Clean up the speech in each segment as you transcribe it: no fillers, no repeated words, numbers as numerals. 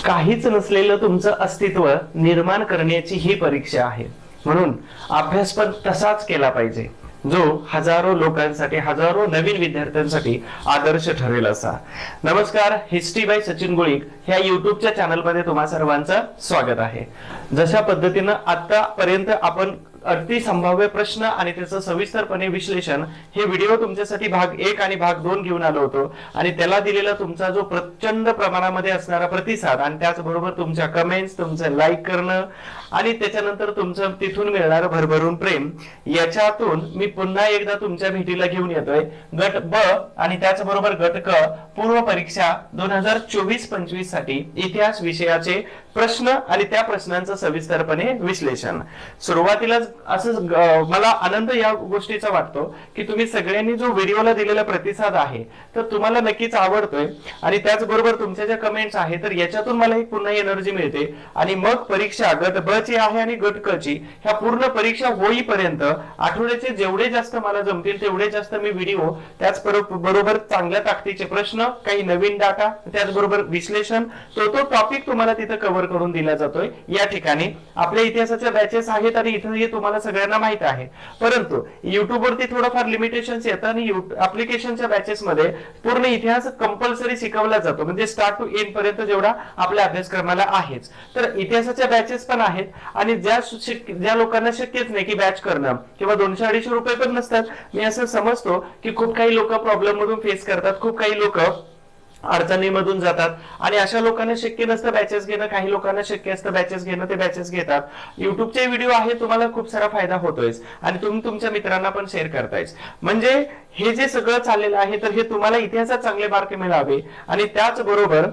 काहीच नसलेलं तुमचं अस्तित्व निर्माण करण्याची ही परीक्षा आहे. म्हणून अभ्यास पण तसाच केला पाहिजे जो हजारो लोकांसाठी, हजारो नवीन विद्यार्थ्यांसाठी आदर्श ठरेल असा. नमस्कार, हिस्ट्री बाय सचिन गुळिक ह्या युट्यूबच्या चॅनलमध्ये तुम्हा सर्वांचं स्वागत आहे. जशा पद्धतीनं आतापर्यंत आपण अति संभाव्य प्रश्न आणि त्याचं सविस्तरपणे विश्लेषण हे व्हिडिओ तुमच्यासाठी भाग 1 आणि भाग 2 घेऊन आलो होतो आणि त्याला दिलेला तुमचा जो प्रचंड प्रमाणामध्ये असणारा प्रतिसाद आणि त्याचबरोबर तुमच्या कमेंट्स, तुमचं लाईक करणं आणि त्याच्यानंतर तुमचं तिथून मिळणारं भरभरून प्रेम, याच्यातून मी पुन्हा एकदा तुमच्या भेटीला घेऊन येतोय गट ब आणि त्याचबरोबर गट क पूर्व परीक्षा 2024-25 साठी इतिहास विषयाचे प्रश्न आणि त्या प्रश्नांचं सविस्तरपणे विश्लेषण. सुरुवातीलाच असं मला आनंद या गोष्टीचा वाटतो की तुम्ही सगळ्यांनी जो व्हिडिओला दिलेला प्रतिसाद आहे तर तुम्हाला नक्कीच आवडतोय आणि त्याचबरोबर तुमच्या ज्या कमेंट्स आहेत तर याच्यातून मला एक पुन्हा एनर्जी मिळते आणि मग परीक्षा गट ब ची आहे आणि गट क ची ह्या पूर्ण परीक्षा होईपर्यंत आठवड्याचे जेवढे जास्त मला जमतील तेवढे जास्त मी व्हिडिओ, त्याचबरोबर चांगल्या ताकदीचे प्रश्न, काही नवीन डाटा, त्याचबरोबर विश्लेषण, तो टॉपिक तुम्हाला तिथे कव्हर करून दिला जातोय. या ठिकाणी आपल्या इतिहासाच्या बॅचेस आहेत आणि इथे हे तुम्हाला सगळ्यांना माहित आहे, परंतु युट्यूब वरती थोडंफार लिमिटेशन्स येतात आणि ऍप्लिकेशनच्या बॅचेस मध्ये पूर्ण इतिहास कंपल्सरी शिकवला जातो, म्हणजे स्टार्ट टू एंड पर्यंत जेवढा आपल्या अभ्यासक्रमाला आहेच. तर इतिहासाच्या बॅचेस पण आहेत आणि ज्या लोकांना शक्यच नाही की बॅच करणं किंवा 200-250 रुपये पण नसतात, मी असं समजतो की खूप काही लोक प्रॉब्लेम मधून फेस करतात, खूप काही लोक अडचणीमधून जातात आणि अशा लोकांना शक्य नसतं बॅचेस घेणं, काही लोकांना शक्य असतं बॅचेस घेणं, ते बॅचेस घेतात. युट्यूबचे व्हिडिओ आहे, तुम्हाला खूप सारा फायदा होतोय आणि तुम्ही तुमच्या मित्रांना पण शेअर करतायच. म्हणजे हे जे सगळं चाललेलं आहे तर हे तुम्हाला इतिहासात चांगले मार्क मिळावे आणि त्याचबरोबर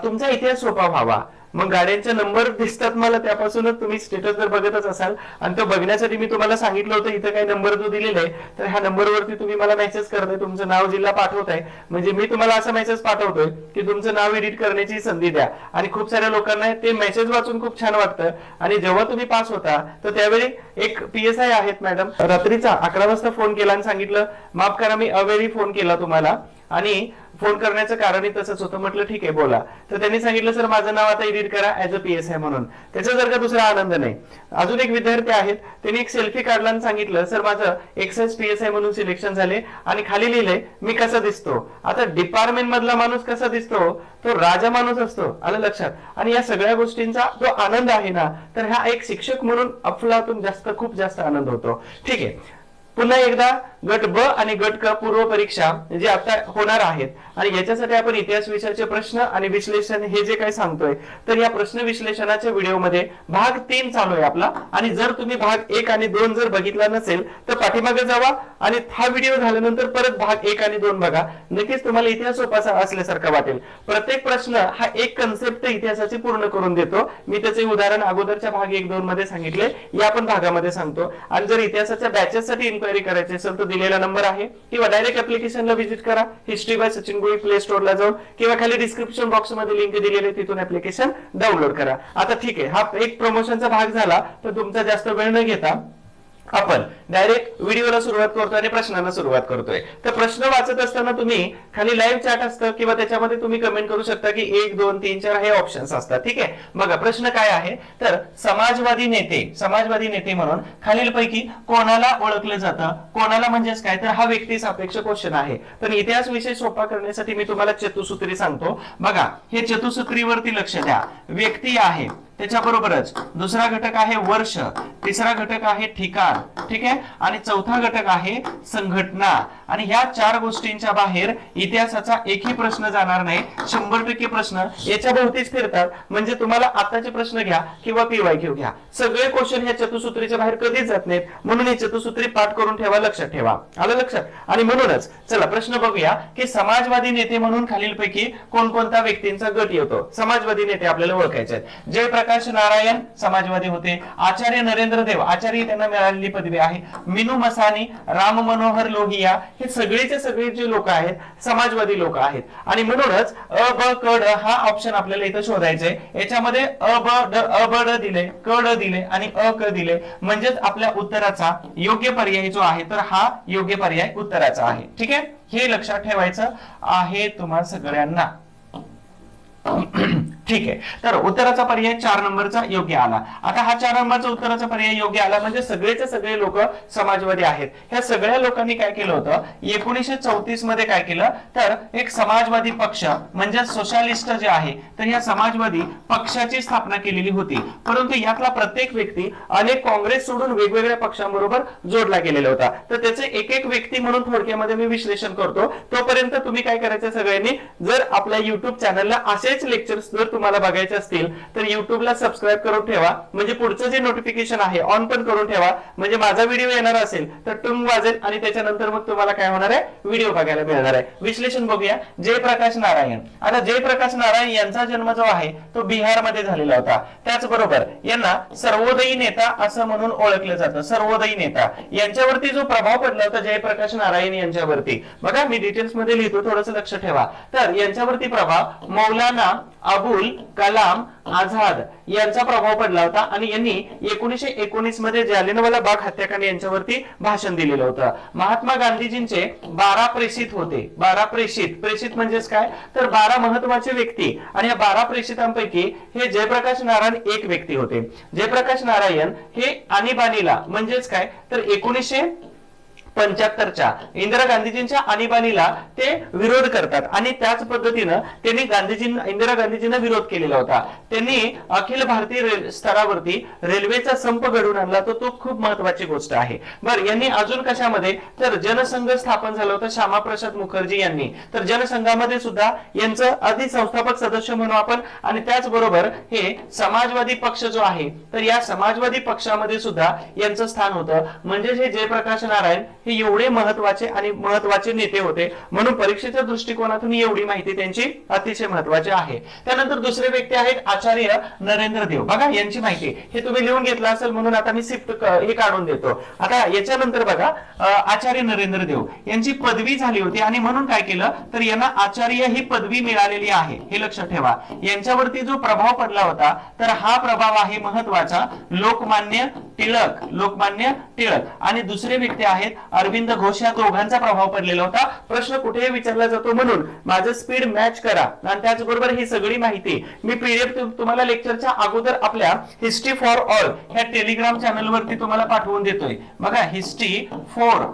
तुमचा इतिहास सोपा व्हावा. मग गाड्यांचे नंबर दिसतात मला, त्यापासूनच तुम्ही स्टेटस जर बघतच असाल आणि तो बघण्यासाठी मी तुम्हाला सांगितलं होतं इथं काही नंबर जो दिलेला आहे तर ह्या नंबरवरती तुम्ही मला मेसेज करताय, तुमचं नाव जिल्हा पाठवताय, म्हणजे मी तुम्हाला असा मेसेज पाठवतोय की तुमचं नाव एडिट करण्याची संधी द्या. आणि खूप साऱ्या लोकांना ते मेसेज वाचून खूप छान वाटतं आणि जेव्हा तुम्ही पास होता तर त्यावेळी एक PSI आहेत मॅडम, रात्रीचा 11 वाजता फोन केला आणि सांगितलं माफ करा मी अवेळी फोन केला तुम्हाला आणि फोन करण्याचं कारणही तसंच होतं. म्हटलं ठीक आहे बोला, तर त्यांनी सांगितलं सर माझं नाव आता एडिट करा ऍज अ PSI म्हणून. त्याचा जर का दुसरा आनंद नाही. अजून एक विद्यार्थी आहेत, त्यांनी एक सेल्फी काढला आणि सांगितलं सर माझं एक्साइज PSI म्हणून सिलेक्शन झाले आणि खाली लिहिलंय मी कसा दिसतो. आता डिपार्टमेंट मधला माणूस कसा दिसतो, तो राजा माणूस असतो, आलं लक्षात. आणि या सगळ्या गोष्टींचा जो आनंद आहे ना, तर हा एक शिक्षक म्हणून अफलातून खूप जास्त आनंद होतो. ठीक आहे, पुन्हा एकदा गट ब आणि गट क पूर्व परीक्षा जे आता होणार आहेत आणि याच्यासाठी आपण इतिहास विषयाचे प्रश्न आणि विश्लेषण हे जे काही सांगतोय तर या प्रश्न विश्लेषणाच्या व्हिडिओमध्ये भाग 3 चालू आहे आपला. आणि जर तुम्ही भाग 1 आणि 2 जर बघितला नसेल तर पाठीमागे जावा आणि हा व्हिडिओ झाल्यानंतर परत भाग 1 आणि 2 बघा, नक्कीच तुम्हाला इतिहास सोपा असल्यासारखं वाटेल. प्रत्येक प्रश्न हा एक कन्सेप्ट इतिहासाची पूर्ण करून देतो. मी त्याचे उदाहरण अगोदरच्या भाग 1-2 मध्ये सांगितले, या पण भागामध्ये सांगतो. आणि जर इतिहासाच्या बॅचेससाठी इन्क्वायरी करायची असेल तर दिलेला नंबर आहे किंवा डायरेक्ट ऍप्लिकेशनला व्हिजिट करा, history by Sachin Gulik play स्टोअरला जाऊन किंवा खाली डिस्क्रिप्शन बॉक्स मध्ये लिंक दिलेली आहे, तिथून ऍप्लिकेशन डाउनलोड करा. आता ठीक आहे, हा एक प्रमोशनचा भाग झाला, तर तुमचा जास्त वेळ न घेता आपण डायरेक्ट व्हिडिओला सुरुवात करतोय आणि प्रश्नांना सुरुवात करतोय. तर प्रश्न वाचत असताना तुम्ही खाली लाईव्ह चॅट असतं किंवा त्याच्यामध्ये तुम्ही कमेंट करू शकता की 1, 2, 3, 4 हे ऑप्शन्स असतात. ठीक आहे, बघा प्रश्न काय आहे तर समाजवादी नेते म्हणून खालीलपैकी कोणाला ओळखलं जातं. कोणाला म्हणजेच काय तर हा व्यक्ती सापेक्ष क्वेश्चन आहे. पण इतिहास विषय सोपा करण्यासाठी मी तुम्हाला चतुसूत्री सांगतो. बघा हे चतुसूत्रीवरती लक्ष द्या. व्यक्ती आहे, त्याच्याबरोबरच दुसरा घटक आहे वर्ष, तिसरा घटक आहे ठिकाण, ठीक आहे, आणि चौथा घटक आहे संघटना. आणि ह्या 4 गोष्टींच्या बाहेर इतिहासाचा एकही प्रश्न जाणार नाही. 100% प्रश्न याच्या भोवतीच फिरतात. म्हणजे तुम्हाला आताचे प्रश्न घ्या किंवा PYQ घ्या, सगळे क्वेश्चन ह्या चतुसूत्रीच्या बाहेर कधीच जात नाहीत. म्हणून ही चतुसूत्री पाठ करून ठेवा, लक्षात ठेवा, आलं लक्षात. आणि म्हणूनच चला प्रश्न बघूया की समाजवादी नेते म्हणून खालीलपैकी कोणकोणत्या व्यक्तींचा गट येतो. समाजवादी नेते आपल्याला ओळखायचे आहेत. जयप्रकाश नारायण समाजवादी होते. आचार्य नरेंद्र देव, आचार्य त्यांना मिळालेली पदवी आहे. मिनू मसानी, राम मनोहर लोहिया, हे सगळेचे सगळे जे लोक आहेत समाजवादी लोक आहेत. आणि म्हणूनच अ ब क ड हा ऑप्शन आपल्याला इथं शोधायचा आहे. याच्यामध्ये अ ब ड दिले, क ड दिले आणि अ क दिले, म्हणजेच आपल्या उत्तराचा योग्य पर्याय जो आहे तर हा योग्य पर्याय उत्तराचा आहे. ठीक आहे, हे लक्षात ठेवायचं आहे तुम्हा सगळ्यांना. ठीक आहे, तर उत्तराचा पर्याय 4 नंबरचा योग्य आला. आता हा 4 नंबरचा उत्तराचा पर्याय योग्य आला म्हणजे सगळेचे सगळे लोक समाजवादी आहेत. ह्या सगळ्या लोकांनी काय केलं होतं 1934 मध्ये काय केलं तर एक समाजवादी पक्ष म्हणजे सोशलिस्ट जे आहे तर या समाजवादी पक्षाची स्थापना केलेली होती. परंतु यातला प्रत्येक व्यक्ती अनेक काँग्रेस सोडून वेगवेगळ्या पक्षांबरोबर जोडला गेलेला होता. तर त्याचे एक एक व्यक्ती म्हणून थोडक्यामध्ये मी विश्लेषण करतो. तोपर्यंत तुम्ही काय करायचं सगळ्यांनी, जर आपल्या युट्यूब चॅनलला असेच लेक्चर्स जर तुम्हाला बघायचे असतील तर युट्यूबला सबस्क्राईब करून ठेवा, म्हणजे पुढचं जे नोटिफिकेशन आहे ऑन पण करून ठेवा, म्हणजे माझा व्हिडिओ येणार असेल तर टुंग वाजेल आणि त्याच्यानंतर मग तुम्हाला काय होणार आहे व्हिडिओ बघायला मिळणार आहे. विश्लेषण बघूया. जयप्रकाश नारायण. आता जयप्रकाश नारायण यांचा जन्म जो आहे तो बिहार मध्ये झालेला होता. त्याचबरोबर यांना सर्वोदयी नेता असं म्हणून ओळखलं जातं. सर्वोदयी नेता यांच्यावरती जो प्रभाव पडला होता जयप्रकाश नारायण यांच्यावरती, बघा मी डिटेल्स मध्ये लिहितो, थोडंसं लक्ष ठेवा. तर यांच्यावरती प्रभाव मौलाना अबुल कलाम आझाद यांचा प्रभाव पडला होता आणि यांनी 1919 मध्ये जालियनवाला बाग हत्याकांड यांच्यावरती भाषण दिलेलं होतं. महात्मा गांधीजींचे 12 प्रेषित होते. 12 प्रेषित म्हणजेच काय तर 12 महत्वाचे व्यक्ती आणि या 12 प्रेषितांपैकी हे जयप्रकाश नारायण एक व्यक्ती होते. जयप्रकाश नारायण हे आणीबाणीला म्हणजेच काय तर 1975च्या इंदिरा गांधीजींच्या आणीबाणीला ते विरोध करतात आणि त्याच पद्धतीनं त्यांनी इंदिरा गांधीजींना विरोध केलेला होता. त्यांनी अखिल भारतीय स्तरावरती रेल्वेचा संप घडवून आणला. तो खूप महत्वाची गोष्ट आहे. बरं, यांनी अजून कशामध्ये तर जनसंघ स्थापन झाला होता श्यामाप्रसाद मुखर्जी यांनी. तर जनसंघामध्ये सुद्धा यांचं आधी संस्थापक सदस्य म्हणू आपण. आणि त्याचबरोबर हे समाजवादी पक्ष जो आहे तर या समाजवादी पक्षामध्ये सुद्धा यांचं स्थान होतं. म्हणजे हे जयप्रकाश नारायण हे एवढे महत्वाचे नेते होते. म्हणून परीक्षेच्या दृष्टिकोनातून एवढी माहिती त्यांची अतिशय महत्वाची आहे. त्यानंतर दुसरे व्यक्ती आहेत आचार्य नरेंद्र देव. बघा यांची माहिती हे तुम्ही लिहून घेतलं असेल म्हणून आता मी शिफ्ट हे काढून देतो. आता याच्यानंतर बघा आचार्य नरेंद्र देव यांची पदवी झाली होती आणि म्हणून काय केलं तर यांना आचार्य ही पदवी मिळालेली आहे, हे लक्षात ठेवा. यांच्यावरती जो प्रभाव पडला होता तर हा प्रभाव आहे महत्वाचा लोकमान्य टिळक आणि दुसरे व्यक्ती आहेत अरविंद घोष. या दोघांचा प्रभाव पडलेला होता. प्रश्न कुठेही विचारला जातो म्हणून माझं स्पीड मॅच करा. आणि त्याचबरोबर ही सगळी माहिती मी पीडीएफ तुम्हाला लेक्चरच्या अगोदर आपल्या हिस्ट्री फॉर ऑल ह्या टेलिग्राम चॅनल वरती तुम्हाला पाठवून देतोय. बघा history for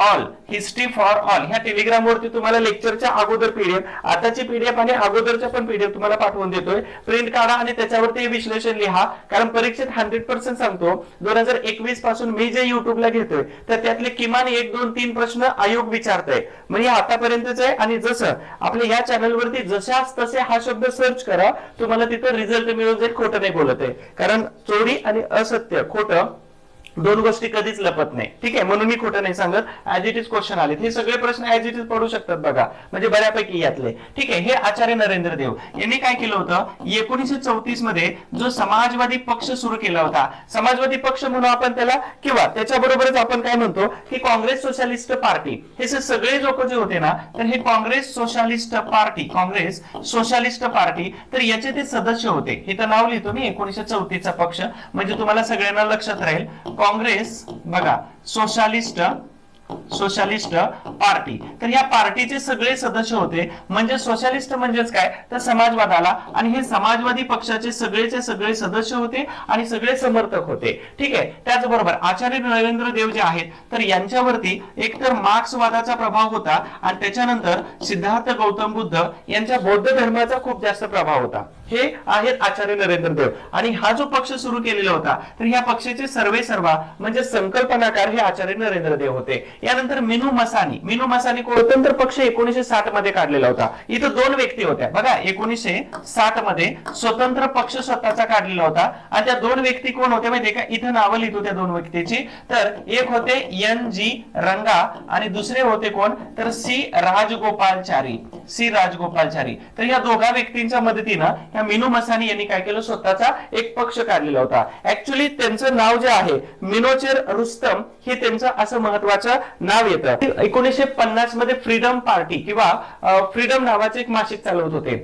all history for all ह्या टेलिग्राम वरती तुम्हाला लेक्चरच्या अगोदर पीडीएफ, आताची पीडीएफ आणि अगोदरच्या पण पीडीएफ तुम्हाला पाठवून देतोय. प्रिंट काढा आणि त्याच्यावरती विश्लेषण लिहा. कारण परीक्षेत 100% सांगतो 2021 पासून मी जे युट्यूबला घेतोय तर त्यातले किमान 1, 2, 3 प्रश्न आयोग विचारतोय. म्हणजे आतापर्यंतच आहे. आणि जसं आपल्या या चॅनल वरती जशाच तसे हा शब्द सर्च करा, तुम्हाला तिथं रिझल्ट मिळून जाईल. खोटं नाही बोलत आहे, कारण चोरी आणि असत्य खोटं दोन गोष्टी कधीच लपत नाही. ठीक आहे, म्हणून मी खोटं नाही सांगत. ऍज इट इज क्वेश्चन आले, हे सगळे प्रश्न ऍज इट इज पडू शकतात बघा, म्हणजे बऱ्यापैकी यातले. ठीक आहे, हे आचार्य नरेंद्र देव यांनी काय केलं होतं 1934 मध्ये जो समाजवादी पक्ष सुरू केला होता. समाजवादी पक्ष म्हणून आपण त्याला, किंवा त्याच्याबरोबरच आपण काय म्हणतो की काँग्रेस सोशलिस्ट पार्टी. हे सगळे लोक जे होते ना तर हे काँग्रेस सोशलिस्ट पार्टी तर याचे ते सदस्य होते. हे तर नाव लिहितो मी 1934 चा पक्ष, म्हणजे तुम्हाला सगळ्यांना लक्षात राहील. काँग्रेस बघा सोशलिस्ट पार्टी, तर या पार्टीचे सगळे सदस्य होते. म्हणजे सोशलिस्ट म्हणजेच काय तर समाजवादाला, आणि हे समाजवादी पक्षाचे सगळेचे सगळे सदस्य होते आणि सगळे समर्थक होते. ठीक आहे, त्याचबरोबर आचार्य नरेंद्र देव जे आहेत तर यांच्यावरती एकतर मार्क्सवादाचा प्रभाव होता आणि त्याच्यानंतर सिद्धार्थ गौतम बुद्ध यांच्या बौद्ध धर्माचा खूप जास्त प्रभाव होता. हे आहेत आचार्य नरेंद्र देव. आणि हा जो पक्ष सुरू केलेला होता तर ह्या पक्षाचे सर्वेसर्वा म्हणजे संकल्पनाकार हे आचार्य नरेंद्र देव होते. यानंतर मिनू मसानी स्वतंत्र पक्ष 1960 मध्ये काढलेला होता. इथं 2 व्यक्ती होत्या बघा. 1960 मध्ये स्वतंत्र पक्ष स्वतःचा काढलेला होता आणि त्या 2 व्यक्ती कोण होत्या माहितीये का? इथं नावं लिहितो त्या 2 व्यक्तीची. तर एक होते NG रंगा आणि दुसरे होते कोण तर सी राजगोपालचारी. तर या दोघा व्यक्तींच्या मदतीनं ह्या मिनो मसानी यांनी काय केलं, स्वतःचा एक पक्ष काढलेला होता. ऍक्च्युली त्यांचं नाव जे आहे मिनोचेर रुस्तम हे त्यांचं असं महत्वाचं नाव येतं. 1950 मध्ये फ्रीडम पार्टी किंवा फ्रीडम नावाचे एक मासिक चालवत होते.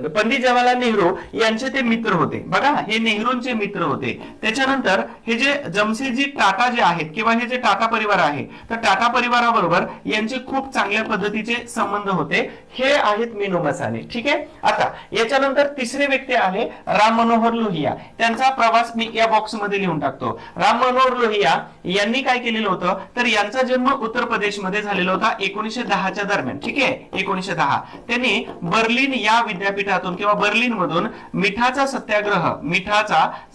पंडित जवाहरलाल नेहरू यांचे ते मित्र होते. बघा, हे नेहरूंचे मित्र होते. त्याच्यानंतर हे जे जमशेदजी टाटा जे आहेत किंवा हे जे टाटा परिवार आहे, तर टाटा परिवाराबरोबर यांचे खूप चांगल्या पद्धतीचे संबंध होते. हे आहेत मिनो मसानी. ठीक आहे. आता याच्यानंतर तिसरे व्यक्ती आहे राम मनोहर लोहिया. त्यांचा प्रवास मी या बॉक्स मध्ये लिहून टाकतो. राम मनोहर लोहिया यांनी काय केलेलं होतं, तर यांचा जन्म उत्तर प्रदेश मध्ये झालेला होता 1910च्या दरम्यान. ठीक आहे, 1910. त्यांनी बर्लिन या विद्यापीठातून किंवा बर्लिन मधून मिठाचा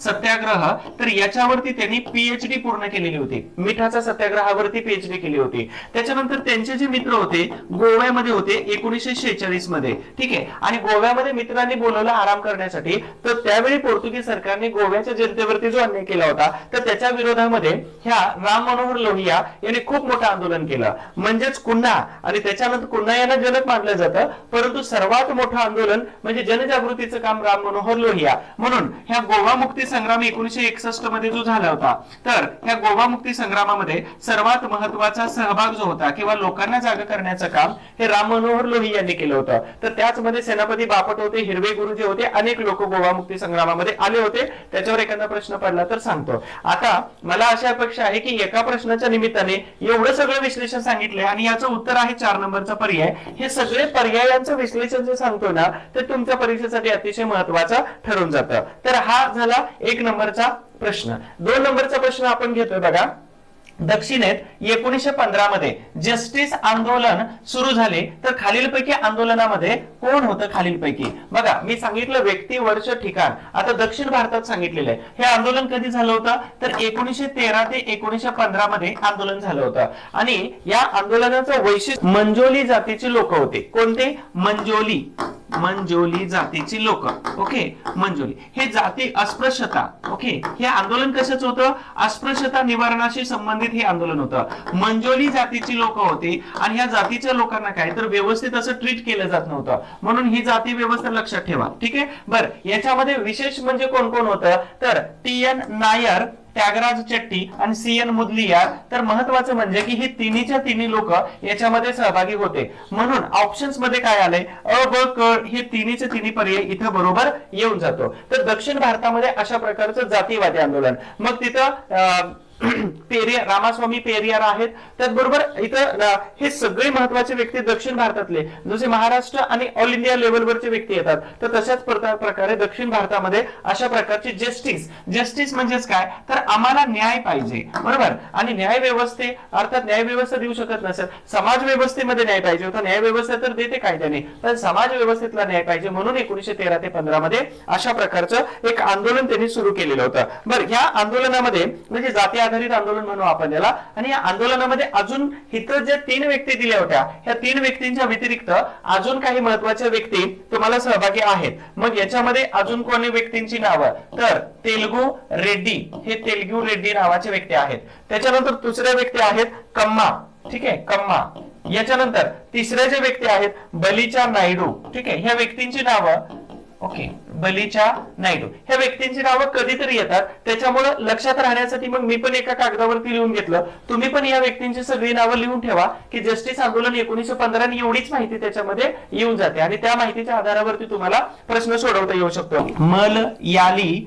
सत्याग्रह तर याच्यावरती त्यांनी पीएचडी पूर्ण केलेली होती. मिठाचा सत्याग्रहावरती पीएचडी केली होती. त्याच्यानंतर त्यांचे जे मित्र होते गोव्यामध्ये होते 1946 मध्ये. ठीक आहे. आणि गोव्यामध्ये मित्रांनी बोलवलं आराम करण्यासाठी. तर त्यावेळी पोर्तुगीज सरकारने गोव्याच्या जनतेवरती जो अन्याय केला होता, तर त्याच्या विरोधामध्ये ह्या राम मनोहर लोहिया यांनी खूप मोठं आंदोलन केलं. म्हणजेच कुन्हा, आणि त्याच्यानंतर कुन्हा यांना जनक मानलं जातं, परंतु सर्वात मोठं आंदोलन म्हणजे जनजागृतीचं काम राम मनोहर लोहिया. म्हणून ह्या गोवा मुक्ती संग्राम 1961 मध्ये जो झाला होता, तर ह्या गोवा मुक्ती संग्रामामध्ये सर्वात महत्वाचा सहभाग जो होता किंवा लोकांना जागा करण्याचं काम हे राम मनोहर लोहिया यांनी केलं होतं. तर त्याचमध्ये सेनापती बापट होते, हिरवे गुरुजी होते, अनेक लोक गोवा मुक्ती संग्रामामध्ये आले होते. त्याच्यावर एखादा प्रश्न पडला तर सांगतो. आता मला अशी अपेक्षा आहे की एका प्रश्नाच्या निमित्ताने एवढं सगळं विश्लेषण सांगितलंय आणि याचं उत्तर आहे 4 नंबरचा पर्याय. हे सगळे पर्यायांचं विश्लेषण जे सांगतो ना, ते तुमच्या परीक्षेसाठी अतिशय महत्वाचं ठरून जातं. तर हा झाला 1 नंबरचा प्रश्न. 2 नंबरचा प्रश्न आपण घेतोय. बघा, दक्षिणेत 1915 मध्ये जस्टिस आंदोलन सुरू झाले, तर खालीलपैकी आंदोलनामध्ये कोण होतं? खालीलपैकी बघा, मी सांगितलं व्यक्ती, वर्ष, ठिकाण. आता दक्षिण भारतात सांगितलेलं आहे. हे आंदोलन कधी झालं होतं, तर 1913 ते 1915 मध्ये आंदोलन झालं होतं. आणि या आंदोलनाचं वैशिष्ट्य मंजोली जातीची लोक होते. कोणते? मंजोली जातीची लोक. ओके, मंजोली हे जाती अस्पृश्यता. ओके, हे आंदोलन कशाच होतं? अस्पृश्यता निवारणाशी संबंधित हे आंदोलन होतं. मंजोली जातीची लोक होती आणि ह्या जातीच्या लोकांना काय तर व्यवस्थित असं ट्रीट केलं जात नव्हतं. म्हणून ही जाती व्यवस्था लक्षात ठेवा. ठीक आहे. बरं, याच्यामध्ये विशेष म्हणजे कोण कोण होतं, तर TN नायर, त्यागराज चट्टी आणि CN मुदलियार. तर महत्वाचं म्हणजे की ही तिन्हीच्या तिन्ही लोक याच्यामध्ये सहभागी होते. म्हणून ऑप्शन्स मध्ये काय आलंय, अ, ब, क हे तिन्हीचे तिन्ही पर्याय इथं बरोबर येऊन जातो. तर दक्षिण भारतामध्ये अशा प्रकारचं जातीवादी आंदोलन. मग तिथं रामास्वामी पेरियार आहेत. त्याचबरोबर इथं हे सगळे महत्वाचे व्यक्ती दक्षिण भारतातले, जसे महाराष्ट्र आणि ऑल इंडिया लेवलवरचे व्यक्ती येतात. तर तशाच प्रकारे दक्षिण भारतामध्ये अशा प्रकारची जस्टिस म्हणजेच काय, तर आम्हाला न्याय पाहिजे. बरोबर. आणि न्याय व्यवस्थे अर्थात न्याय व्यवस्था देऊ शकत नसेल, समाज व्यवस्थेमध्ये न्याय पाहिजे होता. न्याय व्यवस्था तर देते कायद्याने, पण समाज व्यवस्थेतला न्याय पाहिजे. म्हणून 1913 ते 15 मध्ये अशा प्रकारचं एक आंदोलन त्यांनी सुरू केलेलं होतं. बरं, ह्या आंदोलनामध्ये म्हणजे जाती आधारित आंदोलन म्हणू आपण याला. आणि या आंदोलनामध्ये अजून इतर ज्या 3 व्यक्ती दिल्या होत्या, ह्या 3 व्यक्तींच्या व्यतिरिक्त अजून काही महत्वाच्या व्यक्ती तुम्हाला सहभागी आहेत. मग याच्यामध्ये अजून कोणी व्यक्तींची नावं, तर तेलगू रेड्डी, हे तेलगू रेड्डी नावाचे व्यक्ती आहेत. त्याच्यानंतर दुसऱ्या व्यक्ती आहेत कम्मा. ठीक आहे, कम्मा. याच्यानंतर तिसऱ्या जे व्यक्ती आहेत बलीचा नायडू. ठीक आहे, ह्या व्यक्तींची नावं, ओके, बलीचा नायडू, ह्या व्यक्तींची नावं कधीतरी येतात. त्याच्यामुळे लक्षात राहण्यासाठी मग मी पण एका कागदावरती लिहून घेतलं. तुम्ही पण या व्यक्तींची सगळी नावं लिहून ठेवा की जस्टिस आंदोलन 1915 आणि एवढीच माहिती त्याच्यामध्ये येऊन जाते आणि त्या माहितीच्या आधारावरती तुम्हाला प्रश्न सोडवता येऊ शकतो. मलयाली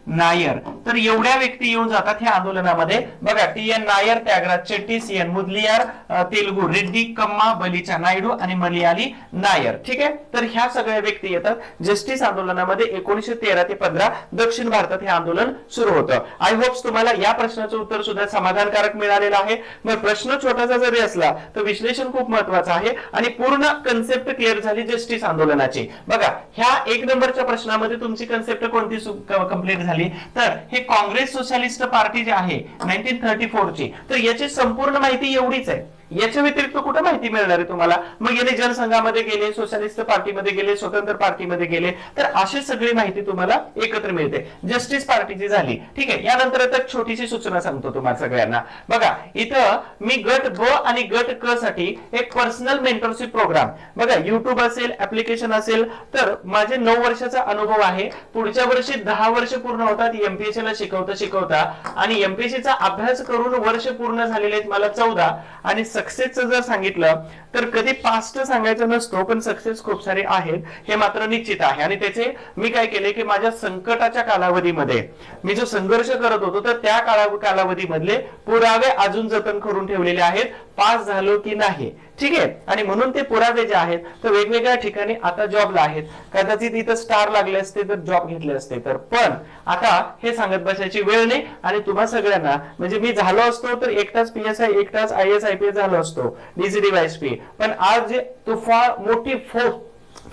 नायर, तर एवढ्या व्यक्ती येऊन जातात ह्या आंदोलनामध्ये. बघा, TN नायर, त्यागराज चट्टी, CN मुदलियार, तेलगू रेड्डी, कम्मा, बलीचा नायडू आणि मलयाली नायर. ठीक आहे. तर ह्या सगळ्या व्यक्ती येतात जस्टिस आंदोलनामध्ये. 1913 ते 15 दक्षिण भारतात हे आंदोलन सुरू होतं. आय होप्स तुम्हाला या प्रश्नाचं उत्तर सुद्धा समाधानकारक मिळालेलं आहे. मग प्रश्न छोटासा जरी असला तर विश्लेषण खूप महत्वाचं आहे आणि पूर्ण कन्सेप्ट क्लिअर झाली जस्टिस आंदोलनाची. बघा, ह्या 1 नंबरच्या प्रश्नामध्ये तुमची कन्सेप्ट कोणती कंप्लीट झाली, तर हे काँग्रेस सोशलिस्ट पार्टी जे आहे 1934 ची, तर याची संपूर्ण माहिती एवढीच आहे याच्या व्यतिरिक्त कुठे माहिती मिळणार आहे तुम्हाला? मग गेले जनसंघामध्ये गेले, सोशलिस्ट पार्टीमध्ये गेले, स्वतंत्र पार्टीमध्ये गेले, तर अशी सगळी माहिती तुम्हाला एकत्र मिळते. जस्टिस पार्टीची झाली, ठीक आहे. यानंतर आता छोटीशी सूचना सांगतो तुम्हाला सगळ्यांना. बघा इथं मी गट ब आणि गट क साठी एक पर्सनल मेंटरशिप प्रोग्राम, बघा युट्यूब असेल, ऍप्लिकेशन असेल, तर माझे 9 वर्षाचा अनुभव आहे. पुढच्या वर्षी 10 वर्ष पूर्ण होतात एमपीएससी ला शिकवता आणि एमपीएससी चा अभ्यास करून वर्ष पूर्ण झालेले आहेत मला 14. आणि सक्सेसचं जर सांगितलं तर कधी पास्ट सांगायचं नसतो, पण सक्सेस खूप सारे आहेत हे मात्र निश्चित आहे. आणि त्याचे मी काय केले की माझ्या संकटाच्या कालावधीमध्ये मी जो संघर्ष करत होतो तर त्या कालावधीमधले पुरावे अजून जतन करून ठेवलेले आहेत, पास झालो की नाही, ठीक आहे. आणि म्हणून ते पुरावे जे आहेत तर वेगवेगळ्या ठिकाणी आता जॉबला आहेत. कदाचित इथं स्टार लागले असते तर जॉब घेतले असते तर, पण आता हे सांगत बसायची वेळ नाही. आणि तुम्हा सगळ्यांना म्हणजे मी झालो असतो तर एकटाच पीएसआय, एकटाच आयएस आयपीएस झालो असतो, डीसीडी वायएसपी, पण आज जे तुफान मोठी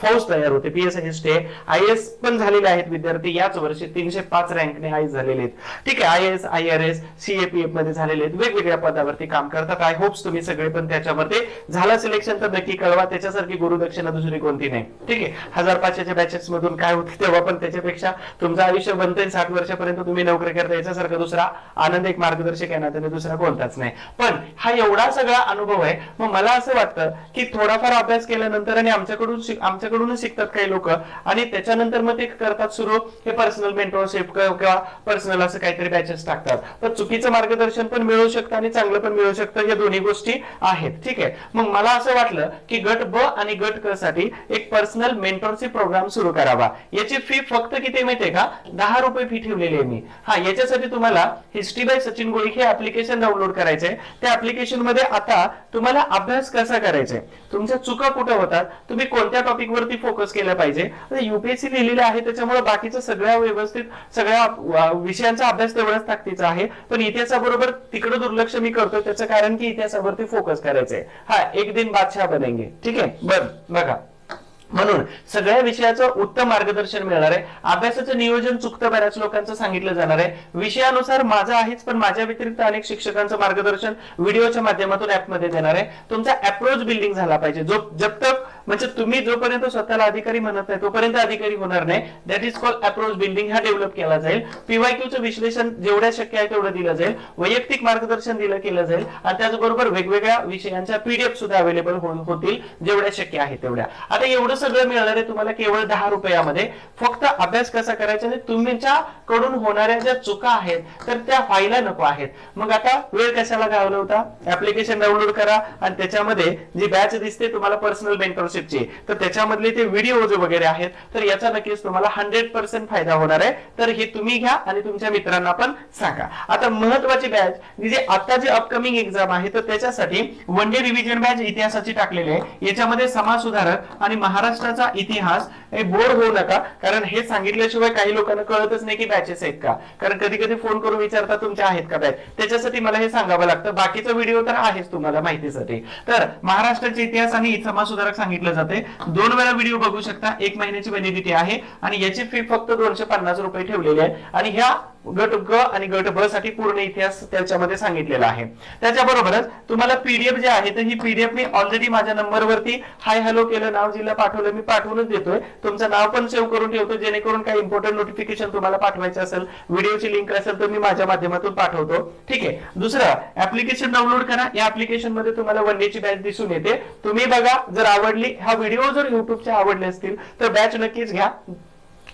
फौज तयार होते. पीएसआय आयएस पण झालेले आहेत विद्यार्थी याच वर्षी 305 रँकने आयएस झालेले आहेत, ठीक आहे. आयएस, आयआरएस, सीएपीएफ मध्ये झालेले आहेत, वेगवेगळ्या पदावरती काम करतात. आय होप्स तुम्ही सगळे पण त्याच्यामध्ये झाला सिलेक्शन तर नक्की कळवा. त्याच्यासारखी गुरुदक्षिणा दुसरी कोणती नाही, ठीक आहे. 1500च्या बॅचेस मधून काय होते तेव्हा पण त्याच्यापेक्षा तुमचं आयुष्य बनतंय 60 वर्षापर्यंत तुम्ही नोकरी करता, याच्यासारखा दुसरा आनंद एक मार्गदर्शक आहे ना त्याने दुसरा कोणताच नाही. पण हा एवढा सगळा अनुभव आहे. मग मला असं वाटतं की थोडाफार अभ्यास केल्यानंतर आणि आमच्याकडूनच शिकतात काही लोक आणि त्याच्यानंतर मग ते करतात सुरू हे पर्सनल मेंटरशिप किंवा पर्सनल असं काहीतरी बॅचेस टाकतात. तर चुकीचं मार्गदर्शन पण मिळू शकतं आणि चांगलं पण मिळू शकतं, या दोन्ही गोष्टी आहेत, ठीक आहे. मग मला असं वाटलं की गट ब आणि गट क साठी एक पर्सनल मेंटरशिप प्रोग्राम सुरू करावा. याची फी फक्त किती माहितीये का? 10 रुपये फी ठेवलेली आहे मी. हा, याच्यासाठी तुम्हाला हिस्ट्री बाय सचिन गोळीक हे ऍप्लिकेशन डाउनलोड करायचंय. त्या ऍप्लिकेशन मध्ये आता तुम्हाला अभ्यास कसा करायचा आहे, तुमच्या चुका कुठे होतात, तुम्ही कोणत्या टॉपिक वरती फोकस केला पाहिजे. युपीएससी लिहिलेलं आहे त्याच्यामुळे बाकीचं सगळ्या व्यवस्थित सगळ्या विषयांचा अभ्यास तेवढाच ताकदीचा आहे. पण इतिहासाबरोबर तिकडे दुर्लक्ष मी करतो, त्याचं कारण की इतिहासावरती फोकस करायचंय. हा, एक दिन बादशाह बनेंगे, ठीक आहे. बघा म्हणून सगळ्या विषयाचं उत्तम मार्गदर्शन मिळणार आहे. अभ्यासाचं नियोजन चुकतं बऱ्याच लोकांचं सांगितलं जाणार आहे. विषयानुसार माझं आहेच, पण माझ्या व्यतिरिक्त अनेक शिक्षकांचं मार्गदर्शन व्हिडिओच्या माध्यमातून ऍपमध्ये देणार आहे. तुमचा अप्रोच बिल्डिंग झाला पाहिजे. जब तक म्हणजे तुम्ही जोपर्यंत स्वतःला अधिकारी म्हणत नाही तोपर्यंत अधिकारी होणार नाही. That is called approach building. हा डेव्हलप केला जाईल. पीवायक्यूचं विश्लेषण जेवढ्या शक्य आहे तेवढं दिलं जाईल. वैयक्तिक मार्गदर्शन केलं जाईल आणि त्याचबरोबर वेगवेगळ्या विषयांच्या पीडीएफ सुद्धा अवेलेबल होतील जेवढ्या शक्य आहे तेवढ्या. आता एवढं सगळं मिळणार आहे तुम्हाला केवळ 10 रुपयामध्ये. फक्त अभ्यास कसा करायचा आणि तुमच्याकडून होणाऱ्या ज्या चुका आहेत तर त्या व्हायला नको आहेत. मग आता वेळ कशाला घालवता, ऍप्लिकेशन डाउनलोड करा आणि त्याच्यामध्ये जी बॅच दिसते तुम्हाला पर्सनल मेंटरशिपची, तर त्याच्यामधले ते व्हिडिओज वगैरे आहेत, तर याचा नक्कीच तुम्हाला 100% फायदा होणार आहे. तर हे तुम्ही घ्या आणि तुमच्या मित्रांना पण सांगा. आता महत्वाची बॅच जी आता जी अपकमिंग एक्झाम आहे तर त्याच्यासाठी वन डे रिव्हिजन बॅच इतिहासाची टाकलेली आहे. याच्यामध्ये समाज सुधारक आणि महाराष्ट्राचा इतिहास हे बोर होऊ नका, कारण हे सांगितल्याशिवाय काही लोकांना कळतच नाही की बॅचेस आहेत का. कारण कधी कधी फोन करून विचारतात तुमच्या आहेत का बॅच, त्याच्यासाठी मला हे सांगावं लागतं. बाकीचा व्हिडिओ तर आहेच तुम्हाला माहितीसाठी. तर महाराष्ट्राचा इतिहास आणि समाज सुधारक सांगितलं जाते. 2 वेळा व्हिडिओ बघू शकता. 1 महिन्याची व्हॅलिडिटी आहे आणि याची फी फक्त 250 रुपये ठेवलेली आहे. आणि ह्या गट ग आणि गट ब साठी पूर्ण इतिहास त्याच्यामध्ये सांगितलेला आहे. त्याच्याबरोबरच तुम्हाला पीडीएफ जे आहे तर ही पीडीएफ मी ऑलरेडी माझ्या नंबरवरती हाय हॅलो केलं, नाव जिल्हा पाठवलं, मी पाठवूनच देतोय. तुमचं नाव पण सेव्ह करून ठेवतो जेणेकरून काही इम्पॉर्टंट नोटिफिकेशन तुम्हाला पाठवायचं असेल, व्हिडिओची लिंक असेल तर मी माझ्या माध्यमातून पाठवतो, ठीक आहे. दुसरं ऍप्लिकेशन डाउनलोड करा. या ऍप्लिकेशन मध्ये तुम्हाला वन डे ची बॅच दिसून येते. तुम्ही बघा, जर आवडली, हा व्हिडिओ जर युट्यूबचे आवडले असतील तर बॅच नक्कीच घ्या.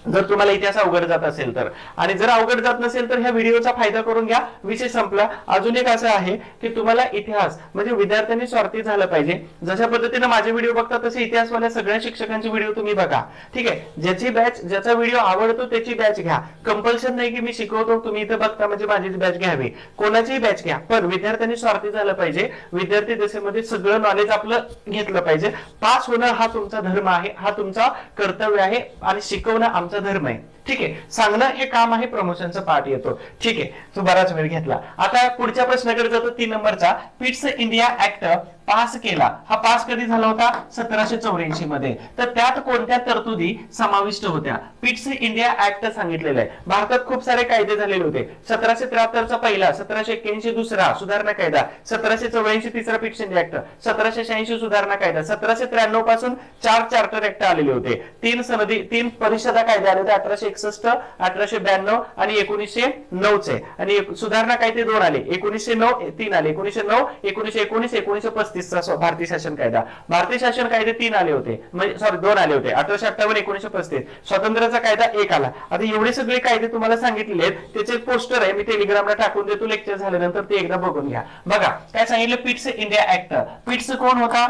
जर तुम्हाला इतिहास अवघड जात असेल तर, आणि जर अवघड जात नसेल तर ह्या व्हिडिओचा फायदा करून घ्या. विषय संपला. अजून एक असं आहे की तुम्हाला इतिहास म्हणजे विद्यार्थ्यांनी स्वार्थी झालं पाहिजे. जशा पद्धतीने माझे व्हिडिओ बघता तसे इतिहासवाल्या सगळ्या शिक्षकांचे व्हिडिओ तुम्ही बघा, ठीक आहे. ज्याची बॅच, ज्याचा व्हिडिओ आवडतो त्याची बॅच घ्या. कंपल्शन नाही की मी शिकवतो तुम्ही इथं बघता म्हणजे माझीच बॅच घ्यावी. कोणाचीही बॅच घ्या, पण विद्यार्थ्यांनी स्वार्थी झालं पाहिजे. विद्यार्थी दशेमध्ये सगळं नॉलेज आपलं घेतलं पाहिजे. पास होणं हा तुमचा धर्म आहे, हा तुमचा कर्तव्य आहे आणि शिकवणं आमचा धर्म आहे. ठीक आहे, सांगणं हे काम आहे, प्रमोशनचा पार्ट येतो. ठीक आहे, तू बराच वेळ घेतला. आता पुढच्या प्रश्नाकडे जातो, 3 नंबरचा. पिट्स इंडिया ऍक्ट पास केला, हा पास कधी झाला होता? 1784 मध्ये. तर त्यात कोणत्या तरतुदी समाविष्ट होत्या? पिट्स इंडिया ऍक्ट सांगितलेलं आहे. भारतात खूप सारे कायदे झालेले होते. 1773 चा पहिला, 1781 दुसरा सुधारणा कायदा, 1784 तिसरा पिट्स इंडिया ऍक्ट, 1786 सुधारणा कायदा, 1793 पासून 4 चार्टर ऍक्ट आलेले होते, 3 सनदी, 3 परिषदा कायदे आले होते, 1861, 1892 आणि 1909 चे. आणि सुधारणा कायदे 2 आले, 1909 3 आले, 1909, 1919, 1935 भारतीय शासन कायदा. भारतीय शासन कायदे 3 आले होते, म्हणजे सॉरी 2 आले होते, 1858, 1935. स्वातंत्र्याचा कायदा 1 आला. आता एवढे सगळे कायदे तुम्हाला सांगितलेले आहेत, त्याचे पोस्टर आहे, मी टेलिग्रामला टाकून देतो लेक्चर झाल्यानंतर, ते एकदा बघून घ्या. बघा काय सांगितलं, पिट्स इंडिया ऍक्ट. पिट्स कोण होता?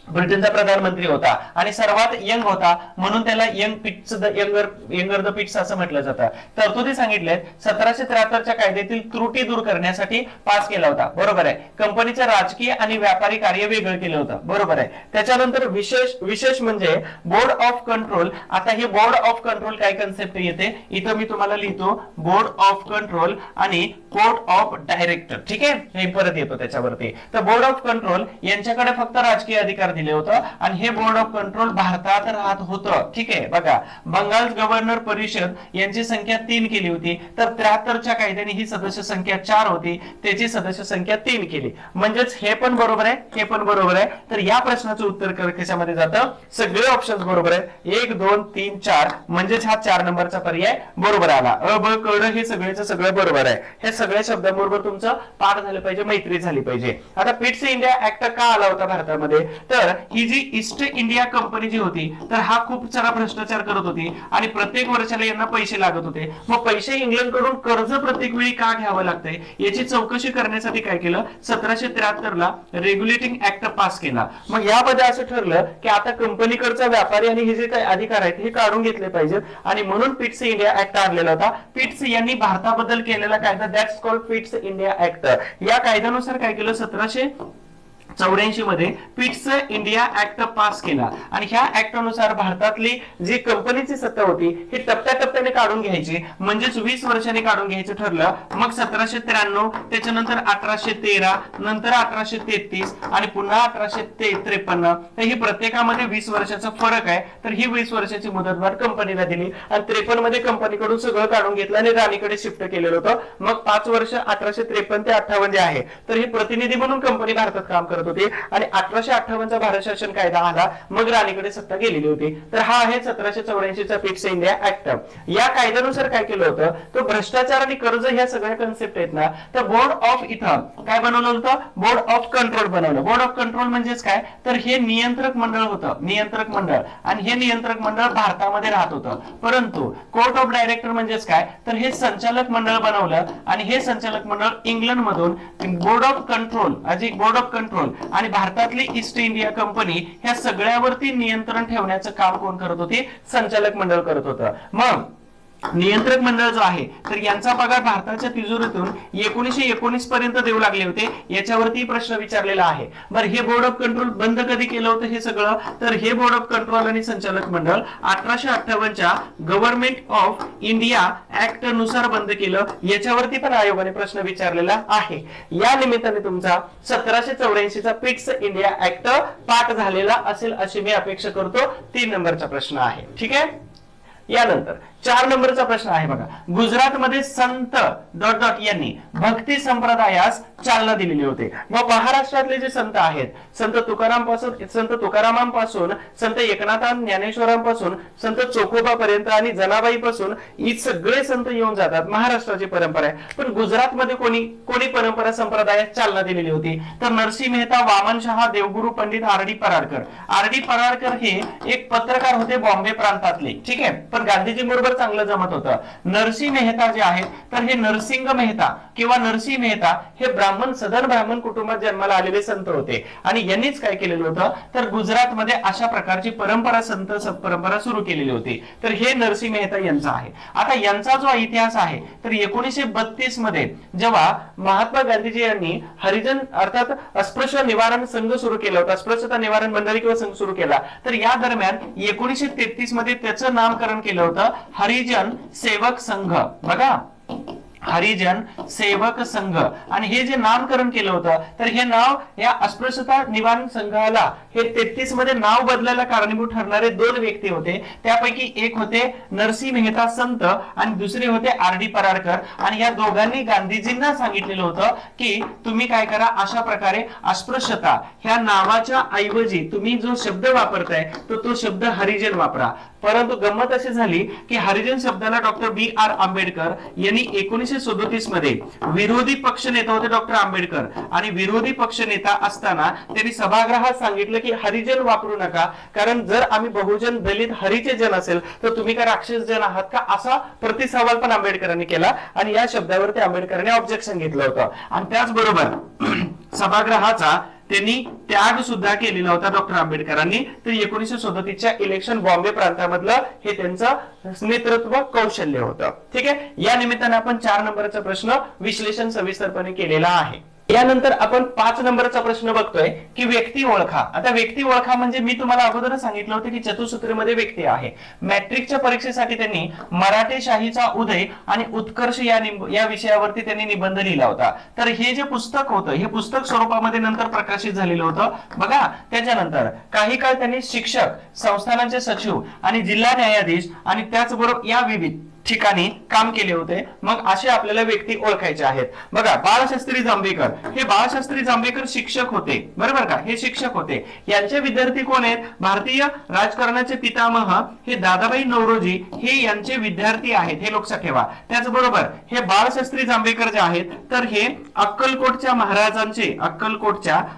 ब्रिटनचा प्रधानमंत्री होता आणि सर्वात यंग होता, म्हणून त्याला यंग पिट्स यंगर द पिट्स असं म्हटलं जातं. तरतुदी सांगितलेत 1773 च्या कायद्यातील त्रुटी दूर करण्यासाठी पास केला होता, बरोबर आहे. कंपनीचं राजकीय आणि व्यापारी कार्य वेगळं केलं होतं, बरोबर आहे. त्याच्यानंतर विशेष म्हणजे बोर्ड ऑफ कंट्रोल. आता हे बोर्ड ऑफ कंट्रोल काय कन्सेप्ट येते इथं मी तुम्हाला लिहितो, बोर्ड ऑफ कंट्रोल आणि कोर्ट ऑफ डायरेक्टर. ठीक आहे, हे परत येतो त्याच्यावरती. तर बोर्ड ऑफ कंट्रोल यांच्याकडे फक्त राजकीय अधिकार दिले होतं आणि हे बोर्ड ऑफ कंट्रोल भारतात राहत होतं. ठीक आहे, बघा बंगाल गव्हर्नर परिषद यांची संख्या 3 केली होती, तर 73 च्या कायद्याने ही सदस्य संख्या 4 होती, त्याची सदस्य संख्या 3 केली. म्हणजेच हे पण बरोबर आहे, हे पण बरोबर आहे. तर या प्रश्नाचं उत्तर कशामध्ये जातं? सगळे ऑप्शन्स बरोबर आहेत, 1 2 3 4, म्हणजेच हा 4 नंबरचा पर्याय बरोबर आला. अ ब क ड हे सगळेच सगळं बरोबर आहे. हे सगळ्या शब्दांबरोबर तुमचं पाठ झालं पाहिजे, मैत्री झाली पाहिजे. आता पिट्स इंडिया ऍक्ट का आला होता भारतामध्ये? तर ही जी ईस्ट इंडिया कंपनी जी होती, तर हा खूप सारा भ्रष्टाचार करत होती आणि प्रत्येक वर्षाला यांना पैसे लागत होते. मग पैसे इंग्लंड कडून कर्ज प्रत्येक वेळी का घ्यावं लागतंय याची चौकशी करण्यासाठी काय केलं, 1773 ला रेग्युलेटिंग ऍक्ट पास केला. मग यामध्ये असं ठरलं की आता कंपनीकडचा व्यापारी आणि हे जे काही अधिकार आहेत हे काढून घेतले पाहिजेत आणि म्हणून पिट्स इंडिया ऍक्ट आणलेला होता. पिट्स यांनी भारताबद्दल केलेला कायदा, that's called Pitt's India act. या कायद्यानुसार काय केलं, 1784 मध्ये पिट्स इंडिया ऍक्ट पास केला आणि ह्या ऍक्ट नुसार भारतातली जी कंपनीची सत्ता होती ही टप्प्याटप्प्याने काढून घ्यायची, म्हणजेच 20 वर्षांनी काढून घ्यायचं ठरलं. मग 1793, त्याच्यानंतर 1813, नंतर 1833 आणि पुन्हा 1853. तर ही प्रत्येकामध्ये 20 वर्षाचा फरक आहे. तर ही 20 वर्षाची मुदतवाढ कंपनीला दिली आणि 53 मध्ये कंपनीकडून सगळं काढून घेतलं आणि राणीकडे शिफ्ट केलेलं होतं. मग 5 वर्ष 1853 ते 58 जे आहे, तर ही प्रतिनिधी म्हणून कंपनी भारतात काम करत होती आणि 1858 चा भारत शासन कायदा आला, मग राणीकडे सत्ता गेलेली होती. तर हा आहे 1784 चा पिट्स इंडिया ऍक्ट. या कायद्यानुसार काय केलं होतं, तो भ्रष्टाचार आणि कर्ज ह्या सगळ्या कन्सेप्ट आहेत ना, तर बोर्ड ऑफ इथं काय बनवलं होतं, बोर्ड ऑफ कंट्रोल बनवलं. बोर्ड ऑफ कंट्रोल म्हणजेच काय, तर हे नियंत्रक मंडळ होतं, नियंत्रक मंडळ, आणि हे नियंत्रक मंडळ भारतामध्ये राहत होतं. परंतु कोर्ट ऑफ डायरेक्टर म्हणजेच काय, तर हे संचालक मंडळ बनवलं आणि हे संचालक मंडळ इंग्लंड मधून board of control board of control आणि भारतातली ईस्ट इंडिया कंपनी ह्या सगळ्यावरती नियंत्रण ठेवण्याचं काम कोण करत होते, संचालक मंडळ करत होतं. मग नियंत्रक मंडळ जो आहे, तर यांचा पगार भारताच्या तिजोरीतून 1919 पर्यंत देऊ लागले होते. याच्यावरती प्रश्न विचारलेला आहे. बरं, हे बोर्ड ऑफ कंट्रोल बंद कधी केलं होतं हे सगळं, तर हे बोर्ड ऑफ कंट्रोल आणि संचालक मंडळ 1858 च्या गव्हर्नमेंट ऑफ इंडिया ऍक्ट नुसार बंद केलं. याच्यावरती पण आयोगाने प्रश्न विचारलेला आहे. या निमित्ताने तुमचा 1784 चा पिट्स इंडिया ऍक्ट पाठ झालेला असेल अशी मी अपेक्षा करतो. 3 नंबरचा प्रश्न आहे. ठीक आहे, यानंतर 4 नंबरचा प्रश्न आहे बघा. गुजरातमध्ये संत यांनी भक्ती संप्रदायास चालना दिलेली होते. मग महाराष्ट्रातले जे संत आहेत, संत तुकारामांपासून संत एकनाथ ज्ञानेश्वरांपासून संत चोखोबापर्यंत आणि जनाबाई पासून ही सगळे संत येऊन जातात. महाराष्ट्राची परंपरा आहे. पण गुजरातमध्ये कोणी परंपरा संप्रदायास चालना दिलेली होती, तर Narsinh Mehta, Vaman Shaha, Devguru Pandit R D Paradkar. R D Paradkar हे एक पत्रकार होते बॉम्बे प्रांतातले. ठीक आहे, पण गांधीजींबरोबर चांगलं जमत होतं. नरसिंह मेहता जे आहेत, तर हे नरसिंग मेहता किंवा नरसिंह मेहता हे सदन ब्राह्मण कुटुंबात जन्माला आलेले संत होते आणि यांनीच काय केलेलं होतं, तर गुजरातमध्ये अशा प्रकारची संत परंपरा सुरू केलेली होती. तर हे नरसिंह मेहता यांचा आहे. आता यांचा जो इतिहास आहे, तर 1932 मध्ये जेव्हा महात्मा गांधीजी यांनी हरिजन अर्थात अस्पृश्य निवारण संघ सुरू केला होता, अस्पृश्यता निवारण मंडळी किंवा संघ सुरू केला, तर या दरम्यान 1933 मध्ये त्याचं नामकरण केलं होतं हरिजन सेवक संघ, बघा हरिजन सेवक संघ, आणि हे जे नामकरण केलं होतं तर हे नाव या अस्पृश्यता निवारण संघाला हे 33 मध्ये नाव बदलायला कारणीभूत ठरणारे दोन व्यक्ती होते. त्यापैकी एक होते नरसिंह मेहता संत आणि दुसरे होते आर.डी. पराडकर. आणि या दोघांनी गांधीजींना सांगितलेलं होतं की तुम्ही काय करा, अशा प्रकारे अस्पृश्यता ह्या नावाच्या ऐवजी तुम्ही जो शब्द वापरताय तो शब्द हरिजन वापरा. परंतु गंमत अशी झाली की हरिजन शब्दाला डॉक्टर B.R. आंबेडकर यांनी 1937 मध्ये, विरोधी पक्ष नेता होते डॉक्टर आंबेडकर, आणि विरोधी पक्ष नेता असताना त्यांनी सभागृहात सांगितलं की हरिजन वापरू नका, कारण जर आम्ही बहुजन दलित हरीचे जन असेल तर तुम्ही काय राक्षस जन आहात का, असा प्रतिसवाल पण आंबेडकरांनी केला. आणि या शब्दावरती आंबेडकरांनी ऑब्जेक्शन घेतलं होतं. आणि त्याचबरोबर सभागृहाचा त्यांनी त्याग सुद्धा केलेला होता डॉक्टर आंबेडकरांनी. तर 1937च्या इलेक्शन बॉम्बे प्रांतामधलं हे त्यांचं नेतृत्व कौशल्य होतं. ठीक आहे, या निमित्ताने आपण 4 नंबरचा प्रश्न विश्लेषण सविस्तरपणे केलेला आहे. यानंतर आपण 5 नंबरचा प्रश्न बघतोय की व्यक्ती ओळखा. आता व्यक्ती ओळखा म्हणजे मी तुम्हाला अगोदरच सांगितलं होतं की चतुसूत्रीमध्ये व्यक्ती आहे. मॅट्रिकच्या परीक्षेसाठी त्यांनी मराठेशाहीचा उदय आणि उत्कर्ष या विषयावरती त्यांनी निबंध लिहिला होता. तर हे जे पुस्तक होतं हे पुस्तक स्वरूपामध्ये नंतर प्रकाशित झालेलं होतं. बघा, त्याच्यानंतर काही काळ त्यांनी शिक्षक, संस्थानाचे सचिव आणि जिल्हा न्यायाधीश आणि त्याचबरोबर या विविध ठिकाणी काम केले होते. मग असे आपल्याला व्यक्ती ओळखायचे आहेत. बघा, बाळशास्त्री जांभेकर, हे बाळशास्त्री जांभेकर शिक्षक होते, बरोबर का, हे शिक्षक होते. यांचे विद्यार्थी कोण आहेत, भारतीय राजकारणाचे पितामह हे दादाभाई नौरोजी हे यांचे विद्यार्थी आहेत, हे लक्षात ठेवा. त्याचबरोबर हे बाळशास्त्री जांभेकर जे आहेत तर हे अक्कलकोटच्या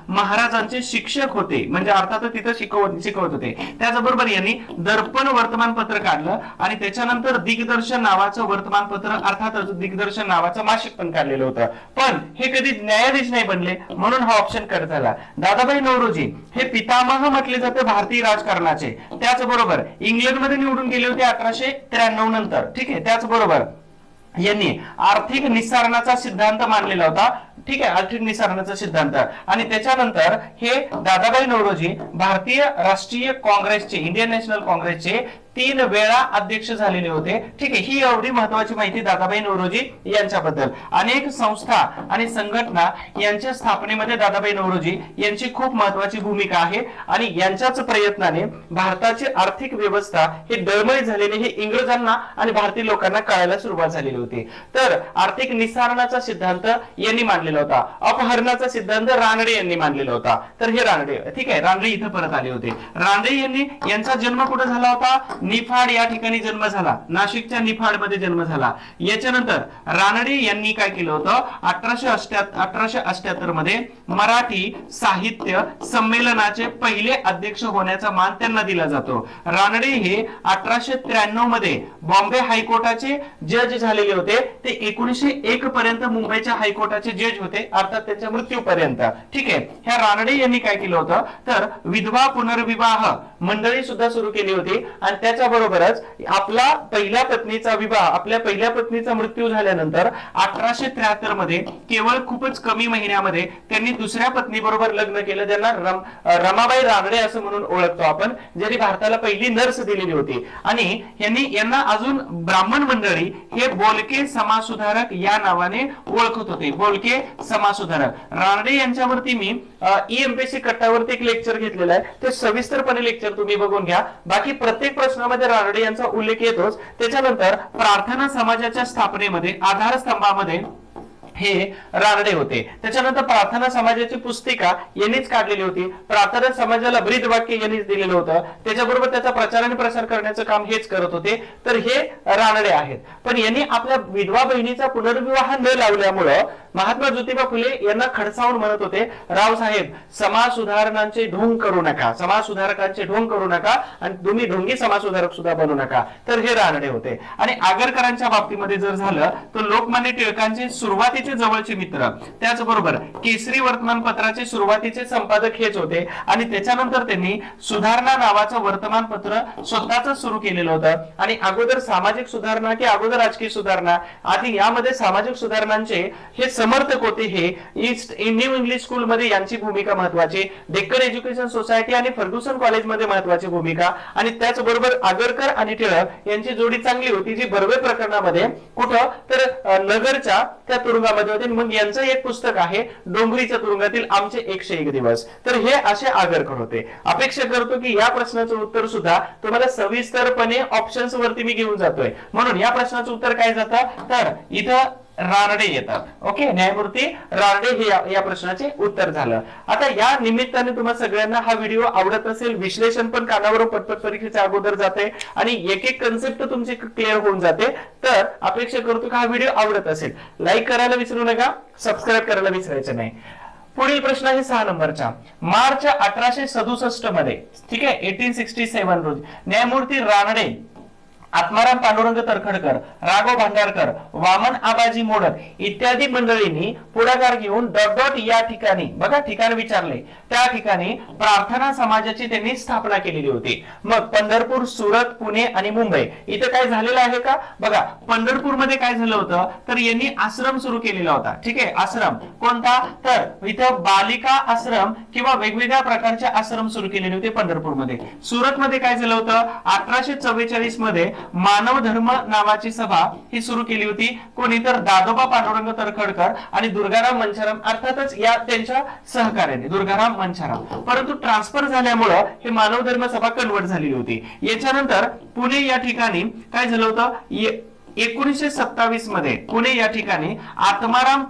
महाराजांचे शिक्षक होते, म्हणजे अर्थात तिथं शिकवत होते. त्याचबरोबर यांनी दर्पण वर्तमानपत्र काढलं आणि त्याच्यानंतर दिग्दर्शन नावाचं वर्तमानपत्र, अर्थातच दिग्दर्शन नावाचं मासिक पण काढलेलं होतं. पण हे कधी न्यायाधीश नाही बनले, म्हणून हा ऑप्शन कट झाला. दादाभाई नौरोजी हे पितामह म्हटले जाते भारतीय राजकारणाचे. त्याचबरोबर इंग्लंडमध्ये निवडून गेले होते 1893 नंतर. ठीक आहे, त्याचबरोबर यांनी आर्थिक निस्सारणाचा सिद्धांत मानलेला होता. ठीक आहे, आर्थिक निस्सारणाचा सिद्धांत. आणि त्याच्यानंतर हे दादाभाई नौरोजी भारतीय राष्ट्रीय काँग्रेसचे, इंडियन नॅशनल काँग्रेसचे 3 वेळा अध्यक्ष झालेले होते. ठीक आहे, ही एवढी महत्वाची माहिती दादाभाई नौरोजी यांच्याबद्दल. अनेक संस्था आणि संघटना यांच्या स्थापनेमध्ये दादाभाई नौरोजी यांची खूप महत्वाची भूमिका आहे. आणि यांच्याच प्रयत्नाने भारताची आर्थिक व्यवस्था हे डळमळीत झालेले हे इंग्रजांना आणि भारतीय लोकांना कळायला सुरुवात झालेली होती. तर आर्थिक निस्सारणाचा सिद्धांत यांनी मांडलेला होता. अपहरणाचा सिद्धांत रानडे यांनी मांडलेला होता. तर हे रानडे, ठीक आहे, रानडे इथं परत आले होते. रानडे यांचा जन्म कुठे झाला होता, निफाड या ठिकाणी जन्म झाला, नाशिकच्या निफाड मध्ये जन्म झाला. याच्यानंतर रानडे यांनी काय केलं होतं, 1878 मध्ये मराठी साहित्य संमेलनाचे पहिले अध्यक्ष होण्याचा मान त्यांना दिला जातो. रानडे हे 1893 मध्ये बॉम्बे हायकोर्टाचे जज झालेले होते. ते 1901 पर्यंत मुंबईच्या हायकोर्टाचे जज होते, अर्थात त्यांच्या मृत्यूपर्यंत. ठीक आहे, ह्या रानडे यांनी काय केलं होतं तर विधवा पुनर्विवाह मंडळी सुद्धा सुरू केली होती. आणि त्याच्याबरोबरच आपला पहिल्या पत्नीचा विवाह, आपल्या पहिल्या पत्नीचा मृत्यू झाल्यानंतर 1873 मध्ये केवळ खूपच कमी महिन्यामध्ये त्यांनी दुसऱ्या पत्नी बरोबर लग्न केलं. त्यांना रमाबाई रानडे असं म्हणून ओळखतो आपण, ज्यांनी भारताला पहिली नर्स दिलेली होती. आणि यांना अजून ब्राह्मण मंडळी हे बोलके समाजसुधारक या नावाने ओळखत होते. बोलके समाजसुधारक रानडे यांच्यावरती मी EMPSC कट्टावरती एक लेक्चर घेतलेला आहे, ते सविस्तरपणे लेक्चर तुम्ही बघून घ्या. बाकी प्रत्येक प्रश्नामध्ये रानडे यांचा उल्लेख येतोच. त्याच्यानंतर प्रार्थना समाजाच्या स्थापनेमध्ये आधारस्तंभामध्ये हे रानडे होते. त्याच्यानंतर प्रार्थना समाजाची पुस्तिका यांनीच काढलेली होती. प्रार्थना समाजाला ब्रीद वाक्य यांनीच दिलेलं होतं. त्याच्याबरोबर त्याचा प्रचार आणि प्रसार करण्याचं काम हेच करत होते. तर हे रानडे आहेत. पण यांनी आपल्या विधवा बहिणीचा पुनर्विवाह न लावल्यामुळं महात्मा ज्योतिबा फुले यांना खडसावून म्हणत होते, रावसाहेब समाज सुधारणांचे ढोंग करू नका, समाज सुधारकांचे ढोंग करू नका आणि तुम्ही ढोंगी समाज सुधारक सुद्धा बनू नका. तर हे रानडे होते. आणि आगरकरांच्या बाबतीमध्ये जर झालं तर लोकमान्य टिळकांचे सुरुवातीचे जवळचे मित्र, त्याचबरोबर केसरी वर्तमानपत्राचे सुरुवातीचे संपादक हेच होते. आणि त्याच्यानंतर त्यांनी सुधारणा नावाचं वर्तमानपत्र स्वतःच सुरू केलेलं होतं. आणि अगोदर सामाजिक सुधारणा की अगोदर राजकीय सुधारणा, आधी यामध्ये सामाजिक सुधारणांचे हे समर्थक होते हे ईस्ट न्यू इंग्लिश स्कूल मध्ये यांची भूमिका महत्वाची, डेक्कन एज्युकेशन सोसायटी आणि फर्ग्युसन कॉलेज मध्ये महत्वाची भूमिका, आणि त्याचबरोबर आगरकर आणि टिळक यांची जोडी चांगली होती जी बर्वे प्रकरणामध्ये कुठं तर नगरच्या त्या तुरुंगामध्ये होते. मग यांचं एक पुस्तक आहे डोंगरीच्या तुरुंगातील आमचे 101 दिवस. तर हे असे आगरकर होते. अपेक्षा करतो की या प्रश्नाचं उत्तर सुद्धा तुम्हाला सविस्तरपणे ऑप्शन्स वरती मी घेऊन जातोय, म्हणून या प्रश्नाचं उत्तर काय जातं तर इथं रानडे येतात. ओके, न्यायमूर्ती रानडे हे या प्रश्नाचे उत्तर झालं. आता या निमित्ताने तुम्हा सगळ्यांना हा व्हिडिओ आवडत असेल, विश्लेषण पण कानावर पटपट परीक्षेच्या अगोदर जाते आणि एक एक कन्सेप्ट तुमची क्लिअर होऊन जाते. तर अपेक्षा करतो की हा व्हिडिओ आवडत असेल. लाईक करायला विसरू नका, सबस्क्राईब करायला विसरायचं नाही. पुढील प्रश्न आहे 6 नंबरचा. मार्च 1867 मध्ये, ठीक आहे, 1867 रोजी न्यायमूर्ती रानडे, आत्माराम पांडुरंग तरखडकर, राघव भांडारकर, वामन आबाजी मोडक इत्यादी मंडळींनी पुढाकार घेऊन डॉट डॉट या ठिकाणी, बघा ठिकाण विचारले, त्या ठिकाणी प्रार्थना समाजाची त्यांनी स्थापना केलेली होती. मग पंढरपूर, सुरत, पुणे आणि मुंबई इथं काय झालेलं आहे का? बघा, पंढरपूर मध्ये काय झालं होतं तर यांनी आश्रम सुरू केलेला होता. ठीक आहे, आश्रम कोणता तर इथं बालिका आश्रम किंवा वेगवेगळ्या प्रकारचे आश्रम सुरू केलेले होते पंढरपूरमध्ये. सुरत मध्ये काय झालं होतं 1844 मध्ये मानव धर्म नावाची सभा ही सुरू केली होती. कोणी तर दादोबा पांडुरंग तरखडकर आणि दुर्गाराम मंचाराम, अर्थातच या त्यांच्या सहकार्याने दुर्गाराम मंचाराम. परंतु ट्रान्सफर झाल्यामुळं हे मानव धर्म सभा कन्वर्ट झालेली होती. याच्यानंतर पुणे या ठिकाणी काय झालं होतं 1927 मध्ये पुणे या ठिकाणी आत्माराम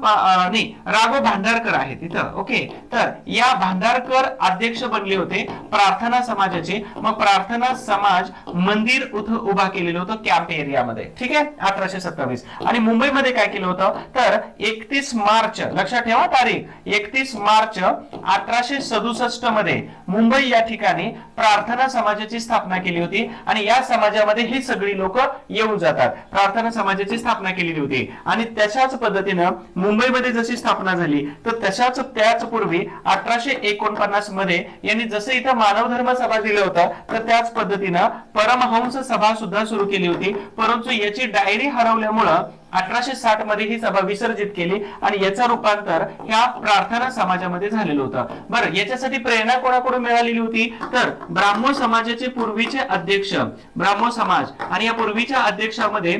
राघव भांडारकर आहे तिथं. ओके, तर या भांडारकर अध्यक्ष बनले होते प्रार्थना समाजाचे. मग प्रार्थना समाज मंदिर उभा केलेलं होतं कॅम्प एरियामध्ये. ठीक आहे, 1827. आणि मुंबईमध्ये काय केलं होतं तर 31 मार्च, लक्षात ठेवा तारीख, 31 मार्च 1867 मध्ये मुंबई या ठिकाणी प्रार्थना समाजाची स्थापना केली होती. आणि या समाजामध्ये ही सगळी लोक येऊन जातात. प्रार्थना समाजाची स्थापना केलेली होती. आणि त्याच्याच पद्धतीनं मुंबईमध्ये जशी स्थापना झाली तर त्याच पूर्वी 1849 मध्ये यांनी जसं इथं मानव धर्म सभा दिलं होतं तर त्याच पद्धतीनं परमहंस सभा सुद्धा सुरू केली होती. परंतु याची डायरी हरवल्यामुळं 1860 मध्ये ही सभा विसर्जित केली आणि याचं रूपांतर ह्या प्रार्थना समाजामध्ये झालेलं होतं. बरं, याच्यासाठी प्रेरणा कोणाकडून मिळालेली होती तर ब्राह्मो समाजाचे पूर्वीचे अध्यक्ष ब्राह्मो समाज, आणि या पूर्वीच्या अध्यक्षामध्ये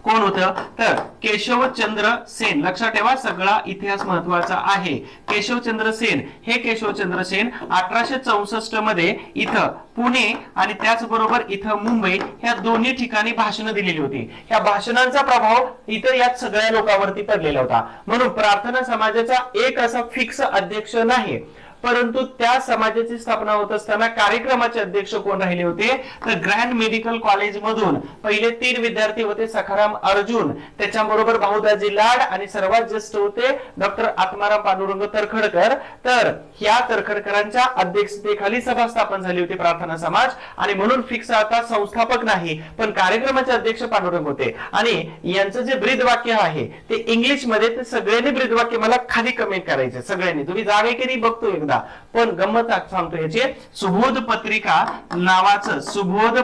कोण होतं तर केशवचंद्र सेन. लक्षात ठेवा, सगळा इतिहास महत्वाचा आहे. केशवचंद्र सेन, हे केशवचंद्र सेन 1864 मध्ये इथं पुणे आणि त्याचबरोबर इथं मुंबई ह्या दोन्ही ठिकाणी भाषणं दिलेली होती. या भाषणांचा प्रभाव इथं यात सगळ्या लोकांवरती पडलेला होता. म्हणून प्रार्थना समाजाचा एक असा फिक्स अध्यक्ष नाही, परंतु त्या समाजाची स्थापना होत असताना कार्यक्रमाचे अध्यक्ष कोण राहिले होते तर ग्रँड मेडिकल कॉलेज मधून पहिले 3 विद्यार्थी होते, सखाराम अर्जुन, त्याच्याबरोबर भाऊदाजी लाड, आणि सर्वात ज्येष्ठ होते डॉक्टर आत्माराम पांडुरंग तरखडकर. तर ह्या तरखडकरांच्या अध्यक्षतेखाली सभा स्थापन झाली होती प्रार्थना समाज. आणि म्हणून फिक्स आता संस्थापक नाही, पण कार्यक्रमाचे अध्यक्ष पांडुरंग होते. आणि यांचं जे ब्रीद वाक्य आहे ते इंग्लिश मध्ये, ते सगळ्यांनी ब्रीद वाक्य मला खाली कमेंट करायचे सगळ्यांनी. तुम्ही जागे की नाही बघतो एकदा, पण गंमत सांगतो याची. सुबोध पत्रिका नावाचं, सुबोध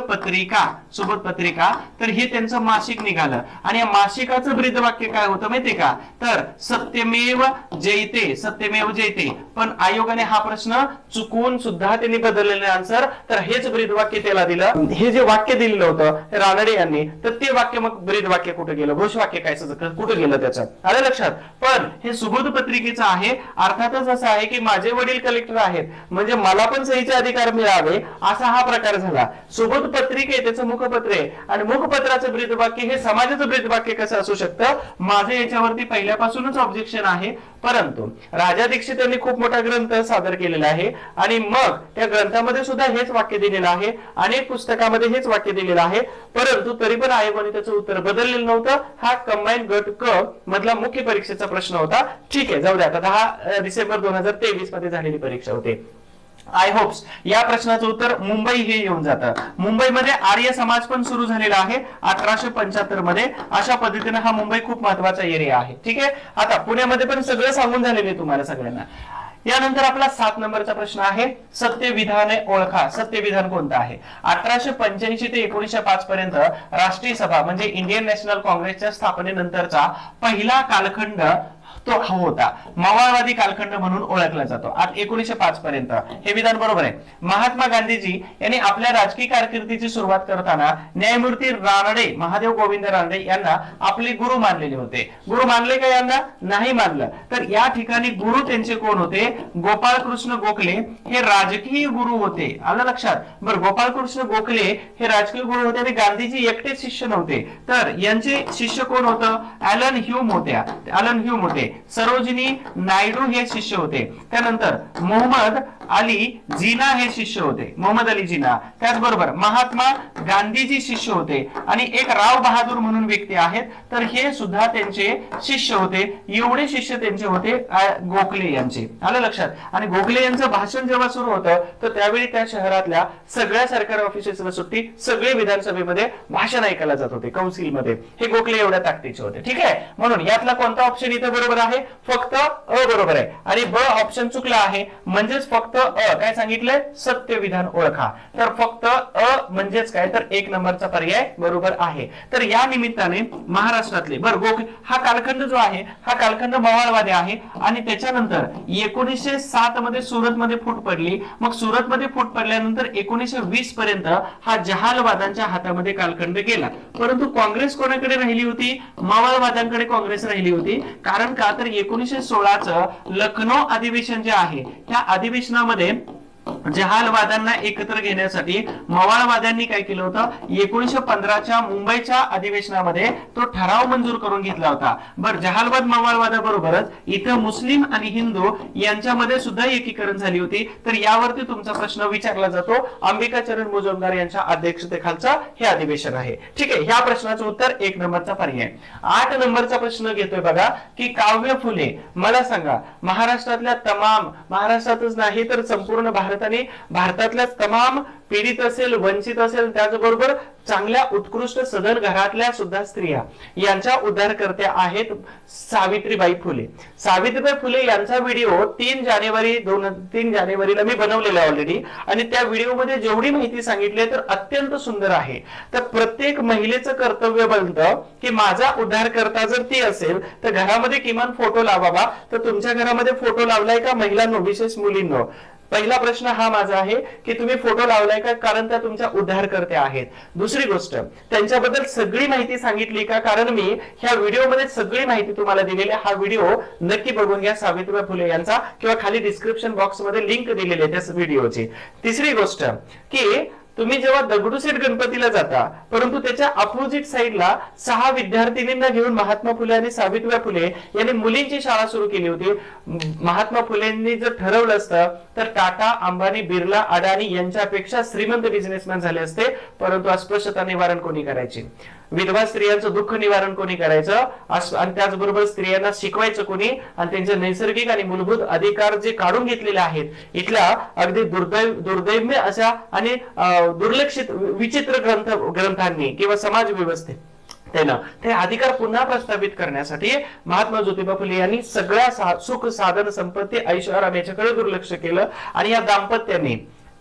पत्रिका, तर हे त्यांचं मासिक निघालं. आणि या मासिकाचं ब्रीद वाक्य काय होतं माहितीये का तर सत्यमेव जयते. पण आयोगाने हा प्रश्न चुकवून सुद्धा त्यांनी बदललेलं आन्सर, तर हेच ब्रीद वाक्य त्याला दिलं. हे जे वाक्य दिलेलं होतं रानडे यांनी, तर ते वाक्य मग ब्रीद वाक्य कुठे गेलं, घोष वाक्य काय कुठे गेलं त्याचं आलं लक्षात. पण हे सुबोध पत्रिकेचं आहे. अर्थातच असं आहे की माझे वडील कलेक्टर आहेत म्हणजे मला पण सहीचे अधिकार मिळावे, असा हा प्रकार झाला. सुबोध पत्रिके त्याचं मुखपत्र आहे, आणि मुखपत्राचं ब्रीद वाक्य हे समाजाचं ब्रीद वाक्य कसं असू शकतं. माझं याच्यावरती पहिल्यापासूनच ऑब्जेक्शन आहे. परंतु राजा दीक्षित यांनी खूप मोठा ग्रंथ सादर केलेला आहे, आणि मग त्या ग्रंथामध्ये सुद्धा हेच वाक्य दिलेलं आहे, अनेक पुस्तकामध्ये हेच वाक्य दिलेलं आहे. परंतु तरी पण आयोगाने त्याचं उत्तर बदललेलं नव्हतं. हा कंबाईन गट क मधला मुख्य परीक्षेचा प्रश्न होता. ठीक आहे, जाऊ द्या. आता 10 डिसेंबर 2023 मध्ये झालेली परीक्षा होती. आय होप्स या प्रश्नाचं उत्तर मुंबई हे येऊन जातं. मुंबईमध्ये आर्य समाज पण सुरू झालेला आहे 1875 मध्ये. अशा पद्धतीने हा मुंबई खूप महत्वाचा एरिया आहे. ठीक आहे, आता पुण्यामध्ये पण सगळं सांगून झालेलं आहे तुम्हाला सगळ्यांना. यानंतर आपला 7 नंबरचा प्रश्न आहे सत्यविधाने ओळखा. सत्यविधान कोणतं आहे? 1885 ते 1905 पर्यंत राष्ट्रीय सभा म्हणजे इंडियन नॅशनल काँग्रेसच्या स्थापनेनंतरचा पहिला कालखंड तो हा होता. मवाळवादी कालखंड म्हणून ओळखला जातो 1905 पर्यंत. हे विधान बरोबर आहे. महात्मा गांधीजी यांनी आपल्या राजकीय कारकिर्दीची सुरुवात करताना न्यायमूर्ती रानडे, महादेव गोविंद रानडे यांना आपले गुरु मानलेले होते. गुरु मानले का यांना? नाही मानलं. तर या ठिकाणी गुरु त्यांचे कोण होते? गोपाळकृष्ण गोखले हे राजकीय गुरु होते. आलं लक्षात? बरं, गोपाळकृष्ण गोखले हे राजकीय गुरु होते आणि गांधीजी एकटे शिष्य नव्हते. तर यांचे शिष्य कोण होतं? ॲलन ह्यूम होत्या. ॲलन ह्यूम होते. सरोजिनी नायडू हे शिष्य होते. त्यानंतर मोहम्मद अली जिना हे शिष्य होते. मोहम्मद अली जिना. त्याचबरोबर महात्मा गांधीजी शिष्य होते आणि एक राव बहादूर म्हणून व्यक्ती आहेत, तर हे सुद्धा त्यांचे शिष्य होते. एवढे शिष्य त्यांचे होते गोखले यांचे. आलं लक्षात? आणि गोखले यांचं भाषण जेव्हा सुरू होतं तर त्यावेळी त्या शहरातल्या सगळ्या सरकारी ऑफिसेसला सुट्टी, सगळे विधानसभेमध्ये भाषण ऐकायला जात होते, कौन्सिलमध्ये. हे गोखले एवढ्या ताकदीचे होते. ठीक आहे, म्हणून यातला कोणता ऑप्शन इथे बरोबर आहे? फक्त अ बरोबर आहे. आणि ब ऑप्शन चुकला आहे, म्हणजेच फक्त अ. काय सांगितलंय? सत्य विधान ओळखा. तर फक्त अ म्हणजेच काय? तर एक नंबरचा पर्याय बरोबर आहे. तर या निमित्ताने महाराष्ट्रातले हा कालखंड जो आहे हा कालखंड मवाळवादी आहे. आणि त्याच्यानंतर 1907 मध्ये सुरतमध्ये फूट पडली. मग सुरतमध्ये फूट पडल्यानंतर 1920 पर्यंत हा जहालवादांच्या हातामध्ये कालखंड गेला. परंतु काँग्रेस कोणाकडे राहिली होती? मवाळवाद्यांकडे काँग्रेस राहिली होती. कारण का? तर 1916चं लखनौ अधिवेशन जे आहे त्या अधिवेशनामध्ये जहालवाद्यांना एकत्र घेण्यासाठी मवाळवाद्यांनी काय केलं होतं? 1915च्या मुंबईच्या अधिवेशनामध्ये तो ठराव मंजूर करून घेतला होता. बरं, जहालवाद मवाळवादाबरोबरच इथं मुस्लिम आणि हिंदू यांच्यामध्ये सुद्धा एकीकरण झाली होती. तर यावरती तुमचा प्रश्न विचारला जातो. अंबिकाचरण मुजुमदार यांच्या अध्यक्षतेखालचं हे अधिवेशन आहे. ठीक आहे, ह्या प्रश्नाचं उत्तर एक नंबरचा पर्याय. 8 नंबरचा प्रश्न घेतोय बघा की काव्य फुले. मला सांगा, महाराष्ट्रातच नाही तर संपूर्ण भारतातल्या तमाम पीडित असेल, वंचित असेल, त्याचबरोबर चांगल्या उत्कृष्ट सदन घरातल्या सुद्धा स्त्रिया यांच्या उद्धारकर्त्या आहेत सावित्रीबाई फुले. सावित्रीबाई फुले यांचा व्हिडिओ 3 जानेवारीला मी बनवलेला आहे ऑलरेडी. आणि त्या व्हिडिओमध्ये जेवढी माहिती सांगितली तर अत्यंत सुंदर आहे. तर प्रत्येक महिलेचं कर्तव्य बनतं की माझा उद्धारकर्ता जर ती असेल तर घरामध्ये किमान फोटो लावावा. तर तुमच्या घरामध्ये फोटो लावलाय का महिलांनो, विशेष मुलींनो? पहिला प्रश्न हा माझा आहे की तुम्ही फोटो लावलाय का? कारण त्या तुमच्या उद्धारकर्त्या आहेत. दुसरी गोष्ट, त्यांच्याबद्दल सगळी माहिती सांगितली का? कारण मी ह्या व्हिडिओमध्ये सगळी माहिती तुम्हाला दिलेली आहे. हा व्हिडिओ नक्की बघून घ्या सावित्रीबाई फुले यांचा, किंवा खाली डिस्क्रिप्शन बॉक्स मध्ये लिंक दिलेली आहे त्या व्हिडिओची. तिसरी गोष्ट की तुम्ही जेव्हा दगडूशेठ गणपतीला जाता, परंतु त्याच्या अपोजिट साइडला 6 विद्यार्थिनींना घेऊन महात्मा फुले आणि सावित्रीबाई फुले यांनी मुलींची शाळा सुरू केली होती. महात्मा फुलेंनी जर ठरवलं असतं तर टाटा, अंबानी, बिर्ला, अडाणी यांच्यापेक्षा श्रीमंत बिझनेसमॅन झाले असते. परंतु अस्पृश्यता निवारण कोणी करायचे? विधवा स्त्रियांचं दुःख निवारण कोणी करायचं? आणि त्याचबरोबर स्त्रियांना शिकवायचं कोणी? आणि त्यांचे नैसर्गिक आणि मूलभूत अधिकार जे काढून घेतलेले आहेत इथल्या अगदी दुर्दैव्य अशा आणि दुर्लक्षित विचित्र ग्रंथांनी किंवा समाज व्यवस्थेत ते अधिकार पुन्हा प्रस्थापित करण्यासाठी महात्मा ज्योतिबा फुले यांनी सगळ्या सुख, साधन, संपत्ती, ऐशोआराम याच्याकडे दुर्लक्ष केलं. आणि या दाम्पत्याने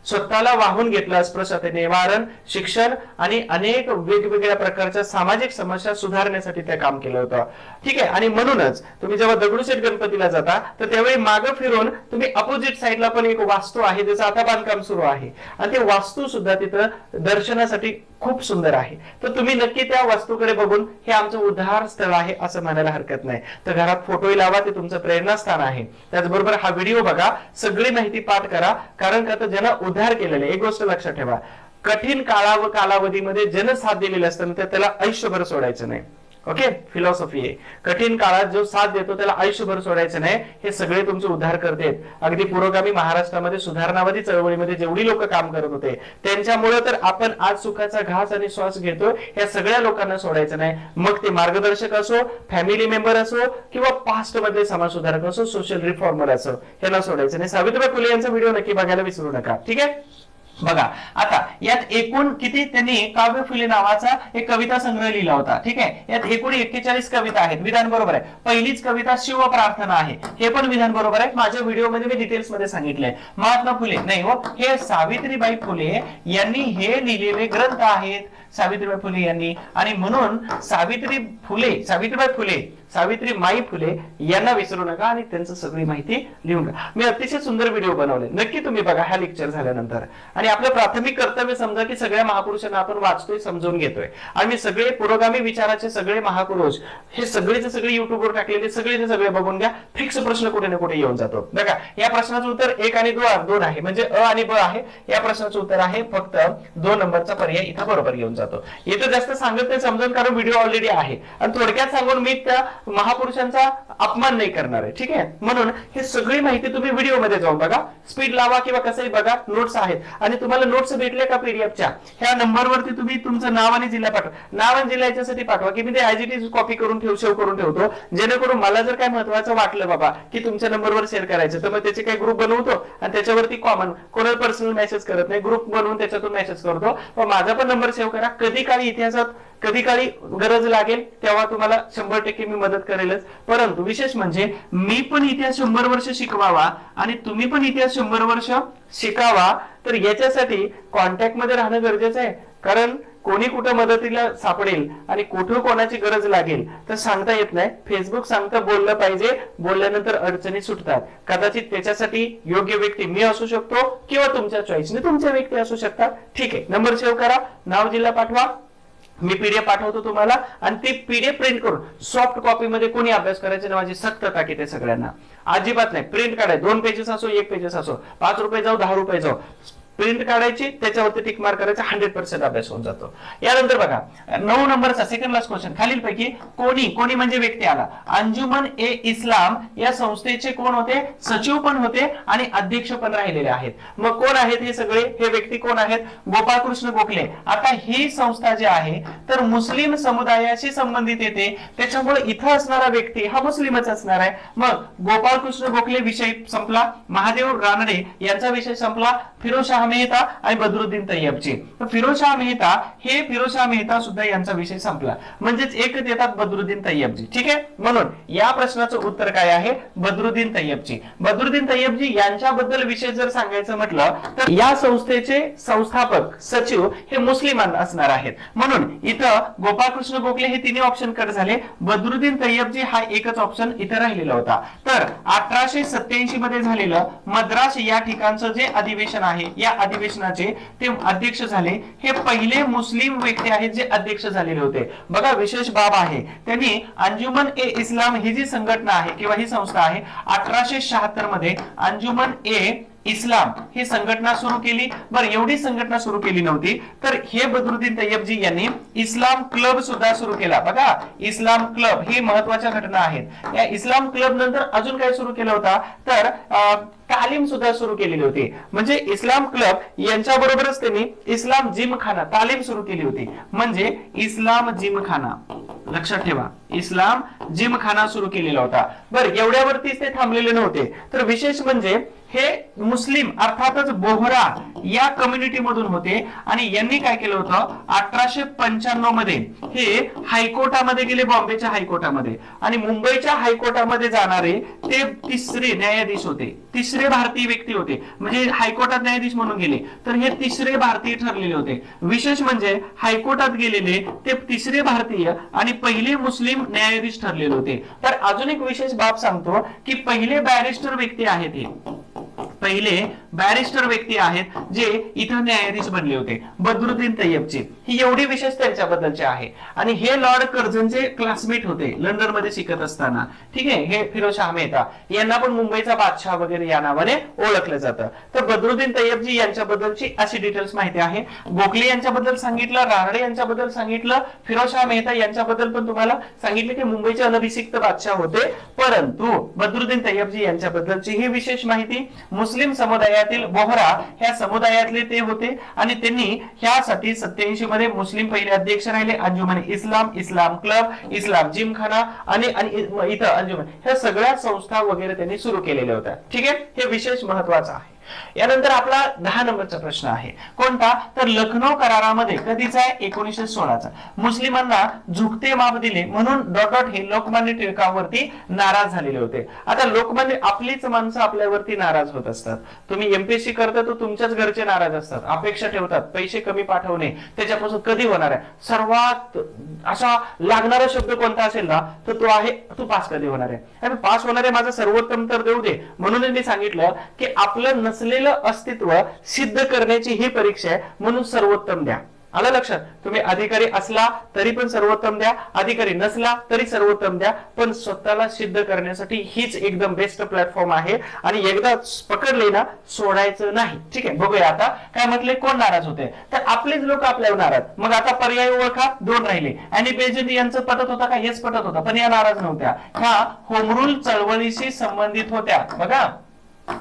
स्वतःला वाहून घेतलं अस्पृश्यते निवारण, शिक्षण आणि अनेक वेगवेगळ्या प्रकारच्या सामाजिक समस्या सुधारण्यासाठी ते काम केलं होतं. ठीक आहे, आणि म्हणूनच तुम्ही जेव्हा दगडूशेठ गणपतीला जाता तर त्यावेळी मागे फिरून तुम्ही अपोजिट साइडला पण एक वास्तू आहे ज्याचं आता बांधकाम सुरू आहे. आणि ते वास्तू सुद्धा तिथं दर्शनासाठी खूप सुंदर आहे. तर तुम्ही नक्की त्या वास्तूकडे बघून हे आमचं उद्धार स्थळ आहे असं म्हणायला हरकत नाही. तर घरात फोटोही लावा, ते तुमचं प्रेरणास्थान आहे. त्याचबरोबर हा व्हिडिओ बघा, सगळी माहिती पाठ करा. कारण का तर ज्यांना उद्धार केलेले, एक गोष्ट लक्षात ठेवा, कठीण कालावधीमध्ये ज्यानं साथ दिलेलं असतं तर त्याला आयुष्यभर सोडायचं नाही. ओके, फिलॉसॉफी आहे. कठीण काळात जो साथ देतो त्याला आयुष्यभर सोडायचं नाही. हे सगळे तुमचे उद्धार करतेत. अगदी पुरोगामी महाराष्ट्रामध्ये सुधारणावादी चळवळीमध्ये जेवढी लोक काम करत होते त्यांच्यामुळे तर आपण आज सुखाचा घास आणि श्वास घेतो. या सगळ्या लोकांना सोडायचं नाही. मग ते मार्गदर्शक असो, फॅमिली मेंबर असो, किंवा पास्ट मधले समाज सुधारक असो, सोशल रिफॉर्मर असो, यांना सोडायचं नाही. सावित्रीबाई फुले यांचा व्हिडिओ नक्की बघायला विसरू नका. ठीक आहे, बघा आता यात एकूण किती त्यांनी काव्य फुले नावाचा एक कविता संग्रह लिहिला होता. ठीक आहे, यात एकूण 41 कविता आहेत. विधान बरोबर आहे. पहिलीच कविता शिव प्रार्थना आहे, हे पण विधान बरोबर आहे. माझ्या व्हिडिओमध्ये मी डिटेल्स मध्ये सांगितलंय. महात्मा फुले नाही हो, हे सावित्रीबाई फुले यांनी हे लिहिलेले ग्रंथ आहेत. सावित्रीबाई फुले यांनी, आणि म्हणून सावित्रीमाई फुले यांना विसरू नका आणि त्यांचं सगळी माहिती लिहून घ्या. मी अतिशय सुंदर व्हिडिओ बनवले, नक्की तुम्ही बघा ह्या लेक्चर झाल्यानंतर. आणि आपलं प्राथमिक कर्तव्य समजा की सगळ्या महापुरुषांना आपण वाचतोय, समजून घेतोय, आणि सगळे पुरोगामी विचाराचे सगळे महापुरुष हे सगळेचे सगळे युट्यूबवर टाकलेले सगळे बघून घ्या. फिक्स प्रश्न कुठे ना कुठे येऊन जातो. बघा या प्रश्नाचं उत्तर 1 आणि 2 आहे, म्हणजे अ आणि ब आहे. या प्रश्नाचं उत्तर आहे फक्त 2 नंबरचा पर्याय इथं बरोबर येऊन जातो. इथं जास्त सांगत नाही समजून, कारण व्हिडिओ ऑलरेडी आहे, आणि थोडक्यात सांगून मी त्या महापुरुषांचा अपमान नाही करणार आहे. ठीक आहे, म्हणून हे सगळी माहिती तुम्ही व्हिडिओ मध्ये जाऊन बघा, स्पीड लावा किंवा कसंही बघा, नोट्स आहेत. आणि तुम्हाला नोट्स भेटले का पीडीएफच्या, ह्या नंबरवरती तुम्ही तुमचं नाव आणि जिल्हा पाठवा. नाव आणि जिल्हा याच्यासाठी पाठवा की मी ते ऍज इट इज कॉपी करून सेव्ह करून ठेवतो, जेणेकरून मला जर काय महत्वाचं वाटलं बाबा की तुमच्या नंबरवर शेअर करायचं, तर मग त्याचे काही ग्रुप बनवतो आणि त्याच्यावरती कॉमन, कोणाला पर्सनल मेसेज करत नाही, ग्रुप बनवून त्याच्यातून मेसेज करतो. माझा पण नंबर सेव्ह करा, कधी काळी इतिहासात कधी काळी गरज लागेल तेव्हा तुम्हाला 100% मी मदत करेलच. परंतु विशेष म्हणजे मी पण इतिहास 100 वर्ष शिकवावा आणि तुम्ही पण इतिहास 100 वर्ष शिकावा, तर याच्यासाठी कॉन्टॅक्ट मध्ये राहणं गरजेचं आहे. कारण कोणी कुठं मदतीला सापडेल आणि कुठं कोणाची गरज लागेल तर सांगता येत नाही. फेसबुक सांगतं बोललं पाहिजे, बोलल्यानंतर अडचणी सुटतात. कदाचित त्याच्यासाठी योग्य व्यक्ती मी असू शकतो किंवा तुमच्या चॉईसने तुमच्या व्यक्ती असू शकतात. ठीक आहे, नंबर सेव्ह करा, नाव जिल्हा पाठवा, मी पीडीएफ पाठवतो तुम्हाला, आणि ती पीडीएफ प्रिंट करून सॉफ्ट कॉपी मध्ये कोणी अभ्यास करायचे ना, माझी सक्त ताकीद आहे सगळ्यांना. अजिबात नाही, प्रिंट काढाय, 2 पेजेस असो 1 पेजेस असो, 5 रुपये जाऊ 10 रुपये जाऊ, प्रिंट काढायची, त्याच्यावरती टिक मार्क करायचा, 100% अभ्यास होऊन जातो. यानंतर बघा 9 नंबरचा सेकंड लास्ट क्वेश्चन, खालीलपैकी कोणी म्हणजे व्यक्ती आला. अंजुमन ए इस्लाम या संस्थेचे कोण होते? सचिव पण होते आणि अध्यक्ष पण राहिलेले आहेत. मग कोण आहेत हे सगळे? हे व्यक्ती कोण आहेत? गोपाळकृष्ण गोखले. आता ही संस्था जी आहे तर मुस्लिम समुदायाशी संबंधित येते, त्याच्यामुळे इथं असणारा व्यक्ती हा मुस्लिमच असणार आहे. मग गोपाळकृष्ण गोखले विषय संपला, महादेव रानडे यांचा विषय संपला, फिरोजशाह मेहता आणि बदरुद्दीन तय्यबची. फिरोजशाह मेहता सुद्धा यांचा विषय संपला, म्हणजेच एकच येतात बदरुद्दीन तय्यबजी. ठीक आहे, म्हणून या प्रश्नाचं उत्तर काय आहे? बदरुद्दीन तय्यबजी. बदरुद्दीन तय्यबजी यांच्याबद्दल विषय जर सांगायचं म्हटलं तर या संस्थेचे संस्थापक सचिव हे मुस्लिमान असणार आहेत. म्हणून इथं गोपाळकृष्ण गोखले हे तिन्ही ऑप्शन कट झाले, बदरुद्दीन तय्यबजी हा एकच ऑप्शन इथं राहिलेला होता. तर 1887 मध्ये झालेलं मद्रास या ठिकाणचं जे अधिवेशन आहे, या अधिवेशनाचे ते अध्यक्ष झाले. हे पहिले मुस्लिम व्यक्ती आहेत जे अध्यक्ष झालेले होते. बघा विशेष बाब आहे, त्यांनी अंजुमन ए इस्लाम ही जी संघटना आहे किंवा ही संस्था आहे 1876 मध्ये अंजुमन ए इस्लाम ही संघटना सुरू केली. बरं, एवढी संघटना सुरू केली नव्हती, तर हे बदरुद्दीन तय्यबजी यांनी इस्लाम क्लब सुद्धा सुरू केला. बघा इस्लाम क्लब ही महत्वाच्या घटना आहेत. या इस्लाम क्लब नंतर अजून काय सुरू केलं होता तर तालीम सुद्धा सुरू केलेली होती. म्हणजे इस्लाम क्लब यांच्या बरोबरच त्यांनी इस्लाम जिमखाना तालीम सुरू केली होती. म्हणजे इस्लाम जिमखाना, लक्षात ठेवा, इस्लाम जिमखाना सुरू केलेला होता. बरं, एवढ्यावरतीच ते थांबलेले नव्हते, तर विशेष म्हणजे हे मुस्लिम अर्थातच बोहरा या कम्युनिटी मधून होते आणि यांनी काय केलं होतं 1895 मध्ये हे हायकोर्टामध्ये गेले, बॉम्बेच्या हायकोर्टामध्ये, आणि मुंबईच्या हायकोर्टामध्ये जाणारे ते तिसरे न्यायाधीश होते, तिसरे भारतीय व्यक्ती होते. म्हणजे हायकोर्टात न्यायाधीश म्हणून गेले तर हे तिसरे भारतीय ठरलेले होते. विशेष म्हणजे हायकोर्टात गेलेले ते तिसरे भारतीय आणि पहिले मुस्लिम न्यायाधीश ठरलेले होते. तर अजून एक विशेष बाब सांगतो की पहिले बॅरिस्टर व्यक्ती आहेत, हे पहिले बॅरिस्टर व्यक्ती आहेत जे इथं न्यायाधीश बनले होते, बदरुद्दीन तय्यबजी. ही एवढी विशेष त्यांच्याबद्दलचे आहे. आणि हे लॉर्ड कर्झनचे क्लासमेट होते लंडन मध्ये शिकत असताना. ठीक आहे, हे फिरोजशाह मेहता यांना पण मुंबईचा बादशाह वगैरे या नावाने ओळखलं जातं. तर बदरुद्दीन तय्यबजी यांच्याबद्दलची अशी डिटेल्स माहिती आहे. गोखले यांच्याबद्दल सांगितलं, रानडे यांच्याबद्दल सांगितलं, फिरोजशाह मेहता यांच्याबद्दल पण तुम्हाला सांगितलं की मुंबईचे अनभिषिक्त बादशाह होते. परंतु बदरुद्दीन तय्यबजी यांच्याबद्दलची ही विशेष माहिती, मुस्लिम समुदायातील बोहरा ह्या समुदायातले ते होते आणि त्यांनी ह्यासाठी 87 मध्ये मुस्लिम पहिले अध्यक्ष राहिले. अंजुमन इस्लाम, इस्लाम क्लब, इस्लाम जिमखाना आणि इथं अंजुमन, ह्या सगळ्या संस्था वगैरे त्यांनी सुरू केलेल्या होत्या. ठीक आहे, हे विशेष महत्वाचं आहे. यानंतर आपला 10 नंबरचा प्रश्न आहे कोणता, तर लखनौ करारामध्ये कधीचा आहे, 1916चा. मुस्लिमांना झुकते माप दिले म्हणून डॉट डॉट हे लोकमान्य टिळकांवरती नाराज झालेले होते. आता लोकमान्य, आपलीच माणसं आपल्यावरती नाराज होत असतात. तुम्ही एमपीएससी करता तर तुमच्याच घरचे नाराज असतात, अपेक्षा ठेवतात, पैसे कमी पाठवणे त्याच्यापासून कधी होणार आहे. सर्वात असा लागणारा शब्द कोणता असेल ना तर तो आहे तू पास कधी होणार आहे, आणि पास होणार आहे माझं सर्वोत्तम तर देऊ दे. म्हणून मी सांगितलं की आपलं नसलेलं अस्तित्व सिद्ध करण्याची ही परीक्षा आहे, म्हणून सर्वोत्तम द्या. आलं लक्षात. तुम्ही अधिकारी असला तरी पण सर्वोत्तम द्या, अधिकारी नसला तरी सर्वोत्तम द्या, पण स्वतःला सिद्ध करण्यासाठी हीच एकदम बेस्ट प्लॅटफॉर्म आहे. आणि एकदा पकडले ना सोडायचं नाही. ठीक आहे, बघूया आता काय म्हटले, कोण नाराज होते, तर आपलेच लोक आपल्यावर नाराज. मग आता पर्याय ओळखा, 2 राहिले. आणि बेजंती यांचं पटत होता का, हेच पटत होता, पण या नाराज नव्हत्या, ह्या होमरूल चळवळीशी संबंधित होत्या. बघा,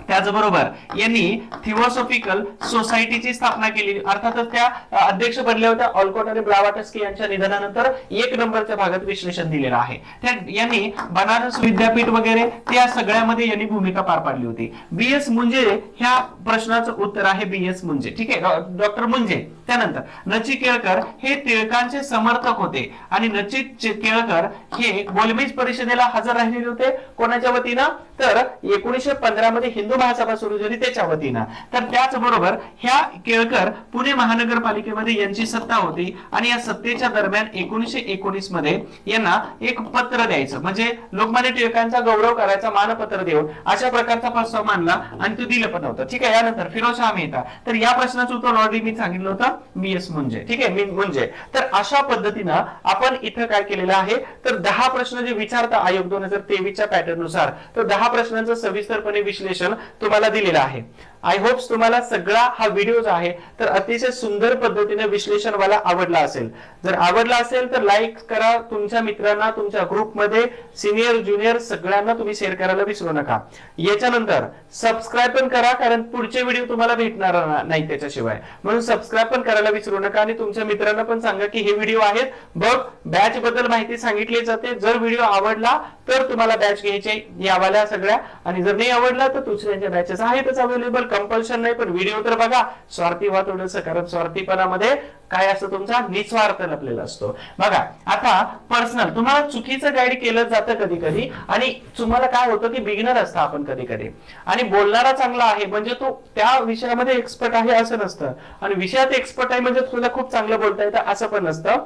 त्याचबरोबर यांनी थिओसॉफिकल सोसायटीची स्थापना केली, अर्थातच त्या अध्यक्ष बनल्या होत्या ऑलकॉट आणि ब्लावाटस्की यांच्या निधनानंतर 1 नंबरच्या भागात विश्लेषण दिलेलं आहे. त्या यांनी बनारस विद्यापीठ वगैरे त्या सगळ्यामध्ये यांनी भूमिका पार पाडली होती. बीएस मुंजे ह्या प्रश्नाचं उत्तर आहे बीएस मुंजे. ठीक आहे, डॉक्टर मुंजे. त्यानंतर नची केळकर हे टिळकांचे समर्थक होते आणि नची केळकर हे गोलमेज परिषदेला हजर राहिलेले होते. कोणाच्या वतीनं, तर 1915 मध्ये हिंदू महासभा सुरू झाली त्याच्या वतीनं. तर त्याचबरोबर ह्या केळकर पुणे महानगरपालिकेमध्ये यांची सत्ता होती आणि या सत्तेच्या दरम्यान 1919 मध्ये यांना एक पत्र द्यायचं, म्हणजे लोकमान्य टिळकांचा गौरव करायचा मानपत्र देऊन अशा प्रकारचा प्रस्ताव मांडला आणि तो दिलं पण होतं. ठीक आहे, यानंतर फिरोजशाह मेहता. तर या प्रश्नाचं उत्तर ऑलरेडी मी सांगितलं होतं, बीएस मुंजे. ठीक आहे, मुंजे. तर अशा पद्धतीनं आपण इथं काय केलेलं आहे, तर 10 प्रश्न जे विचारता आयोग 2023च्या पॅटर्न नुसार, तर 10 प्रश्नांचं सविस्तरपणे विश्लेषण तुम्हाला दिलेलं आहे. आय होप्स तुम्हाला सगळा हा व्हिडिओ जो आहे तर अतिशय सुंदर पद्धतीने विश्लेषण वाला आवडला असेल. जर आवडला असेल तर लाईक करा, तुमच्या मित्रांना, तुमच्या ग्रुपमध्ये सिनियर ज्युनियर सगळ्यांना तुम्ही शेअर करायला विसरू नका. याच्यानंतर सबस्क्राईब पण करा, कारण पुढचे व्हिडिओ तुम्हाला भेटणार नाही त्याच्याशिवाय, म्हणून सबस्क्राईब पण करायला विसरू नका. आणि तुमच्या मित्रांना पण सांगा की हे व्हिडिओ आहेत बघ, बॅच बद्दल माहिती सांगितली जाते. जर व्हिडिओ आवडला तर तुम्हाला बॅच घ्यायचे यावाल्या सगळ्या, आणि जर नाही आवडला तर दुसऱ्यांच्या बॅचेस आहेतच अवेलेबल, कंपल्शन नाही. पण व्हिडिओ तर बघा, स्वार्थी व्हा थोडंसं, कारण स्वार्थीपणामध्ये काय असतं, तुमचा निस्वार्थ लपलेला असतो. बघा, आता पर्सनल तुम्हाला चुकीचं गाईड केलं जातं कधी कधी, आणि तुम्हाला काय होतं की बिगिनर असतं आपण कधी कधी, आणि बोलणारा चांगला आहे म्हणजे तो त्या विषयामध्ये एक्सपर्ट आहे असं नसतं, आणि विषयात एक्सपर्ट आहे म्हणजे तुला खूप चांगलं बोलता येतं असं पण नसतं.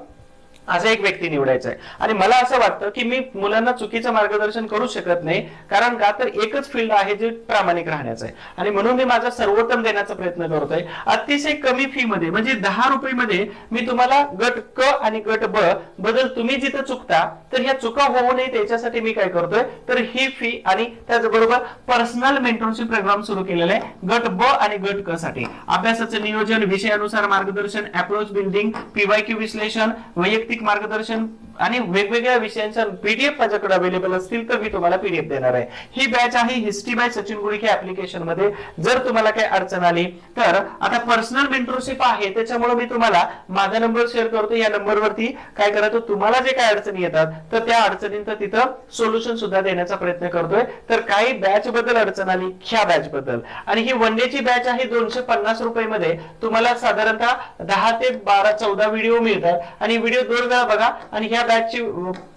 असा एक व्यक्ती निवडायचा आहे. आणि मला असं वाटतं की मी मुलांना चुकीचं मार्गदर्शन करू शकत नाही, कारण का तर एकच फील्ड आहे जे प्रामाणिक राहण्याचं आहे, आणि म्हणून मी माझा सर्वोत्तम देण्याचा प्रयत्न करतोय. अतिशय कमी फी मध्ये, म्हणजे 10 रुपये मध्ये मी तुम्हाला गट क आणि गट ब बद्दल तुम्ही जिथं चुकता तर ह्या चुका होऊ नये त्याच्यासाठी मी काय करतोय, तर ही फी आणि त्याचबरोबर पर्सनल मेंटरशिप प्रोग्राम सुरू केलेला आहे गट ब आणि गट क साठी. अभ्यासाचं नियोजन, विषयानुसार मार्गदर्शन, अप्रोच बिल्डिंग, पीवायक्यू विश्लेषण, वैयक्तिक मार्गदर्शन आणि वेगवेगळ्या विषयांच्या पीडीएफ माझ्याकडे अवेलेबल असतील तर मी तुम्हाला पीडीएफ देणार आहे. ही बॅच आहे हिस्ट्री बाय सचिन गुळिके ऍप्लिकेशन मध्ये. जर तुम्हाला काही अडचण आली तर आता पर्सनल मेंटरशिप आहे, त्याच्यामुळे मी तुम्हाला माझा नंबर शेअर करतो. या नंबरवरती काय करायचं, तुम्हाला जे काही अडचणी येतात तर त्या अडचणींचं तिथं सोल्युशन सुद्धा देण्याचा प्रयत्न करतोय. तर काही बॅच बद्दल अडचण आली, ह्या बॅच बद्दल, आणि ही वन डे ची बॅच आहे 250 रुपये मध्ये तुम्हाला साधारणतः 10 ते 12-14 व्हिडिओ मिळतात, आणि व्हिडिओ 2 वेळा बघा. आणि ह्या बॅचची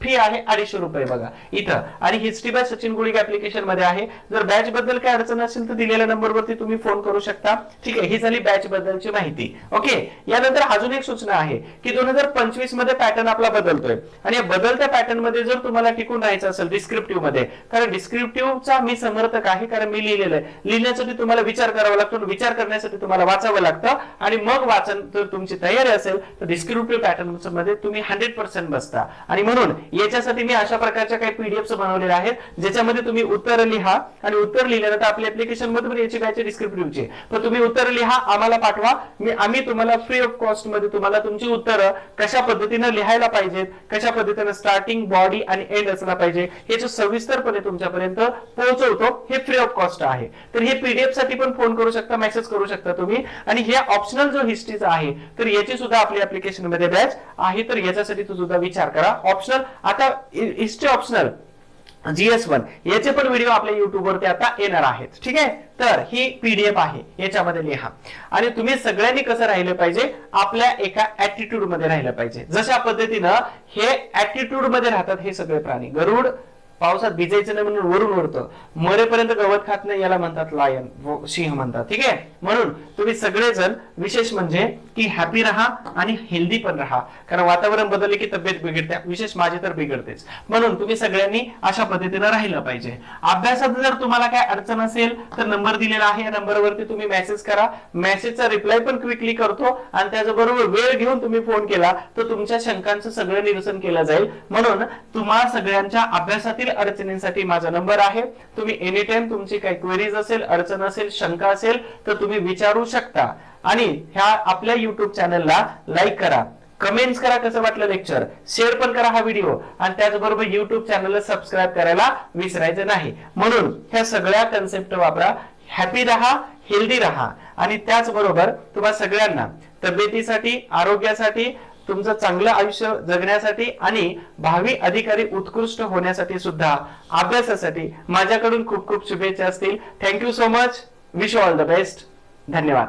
फी आहे 250 रुपये बघा इथं, आणि हिस्ट्री बाय सचिन गुळिके ऍप्लिकेशन मध्ये आहे. जर बॅच बद्दल काय अडचण असेल तर दिलेल्या नंबरवरती तुम्ही फोन करू शकता. ठीक आहे, ही झाली बॅच बद्दलची माहिती. ओके, यानंतर अजून एक सूचना आहे की 2025 मध्ये पॅटर्न आपला बदलतोय, आणि या बदलत्या पॅटर्न मध्ये जर तुम्हाला टिकून राहायचं असेल डिस्क्रिप्टिव्ह मध्ये, कारण डिस्क्रिप्टिव्हचा मी समर्थक आहे, कारण मी लिहिलेलं आहे. लिहिण्यासाठी तुम्हाला विचार करावा लागतो, विचार करण्यासाठी तुम्हाला वाचावं लागतं, आणि मग वाचन जर तुमची तयारी असेल तर डिस्क्रिप्टिव्ह पॅटर्न मध्ये तुम्ही 100% बसता. आणि म्हणून याच्यासाठी मी अशा प्रकारच्या काही पीडीएफ बनवलेल्या आहेत ज्याच्यामध्ये तुम्ही उत्तर लिहा, आणि उत्तर लिहिल्यानंतर आपल्या ऍप्लिकेशन मध्ये याची बॅच डिस्क्रिप्टिव्हची, तर तुम्ही उत्तर लिहा, आम्हाला पाठवा. आम्ही तुम्हाला फ्री ऑफ कॉस्ट मध्ये तुम्हाला तुमची उत्तरं कशा पद्धतीने लिहायला पाहिजेत, कशा पद्धतीने स्टार्टिंग, बॉडी आणि एंड असला पाहिजे याचं सविस्तरपणे तुमच्यापर्यंत पोहोचवतो. हे फ्री ऑफ कॉस्ट आहे. तर हे पीडीएफ साठी पण फोन करू शकता, मेसेज करू शकता तुम्ही. आणि हे ऑप्शनल जो हिस्ट्रीचा आहे तर याची सुद्धा आपल्या ऍप्लिकेशन मध्ये बॅच आहे, तर याच्यासाठी सुद्धा विचार करा. ऑप्शनल, आता हिस्ट्री ऑप्शनल GS1 याचे पण व्हिडिओ आपल्या युट्यूब वरती आता येणार आहेत. ठीक आहे, तर ही PDF आहे, याच्यामध्ये लिहा. आणि तुम्ही सगळ्यांनी कसं राहिलं पाहिजे, आपल्या एका ऍटिट्यूड मध्ये राहिलं पाहिजे. जशा पद्धतीनं हे ऍटिट्यूड मध्ये राहतात हे सगळे प्राणी. गरुड पावसात भिजायचं नाही म्हणून वरून उडतं, मरेपर्यंत गवत खात नाही याला म्हणतात लायन, सिंह म्हणतात. ठीक आहे, म्हणून तुम्ही सगळेजण विशेष म्हणजे की हॅपी राहा आणि हेल्दी पण राहा, कारण वातावरण बदलले की तब्येत बिघडते, विशेष माझी तर बिघडतेच. म्हणून तुम्ही सगळ्यांनी अशा पद्धतीनं राहिलं पाहिजे. अभ्यासात जर तुम्हाला काय अडचण असेल तर नंबर दिलेला आहे, या नंबरवरती तुम्ही मेसेज करा. मेसेजचा रिप्लाय पण क्विकली करतो आणि त्याचबरोबर वेळ घेऊन तुम्ही फोन केला तर तुमच्या शंकांचं सगळं निरसन केलं जाईल. म्हणून तुम्हाला सगळ्यांच्या अभ्यासातील अडचणींसाठी माझा नंबर आहे. तुम्ही एनी टाइम तुमची काही क्वेरीज असेल, अडचण असेल, शंका असेल तर तुम्ही विचारू शकता. आणि ह्या आपल्या युट्यूब चॅनलला लाईक करा, कमेंट्स करा कसं वाटलं लेक्चर, शेअर पण करा हा व्हिडिओ, आणि त्याचबरोबर युट्यूब चॅनलला सबस्क्राईब करायला विसरायचं नाही. म्हणून ह्या सगळ्या कन्सेप्ट वापरा, हॅपी राहा, हेल्दी राहा. आणि त्याचबरोबर तुम्हा सगळ्यांना तब्येतीसाठी, आरोग्यासाठी, तुमचं चांगलं आयुष्य जगण्यासाठी आणि भावी अधिकारी उत्कृष्ट होण्यासाठी सुद्धा अभ्यासासाठी माझ्याकडून खूप खूप शुभेच्छा असतील. Thank you so much. Wish you all the best. धन्यवाद.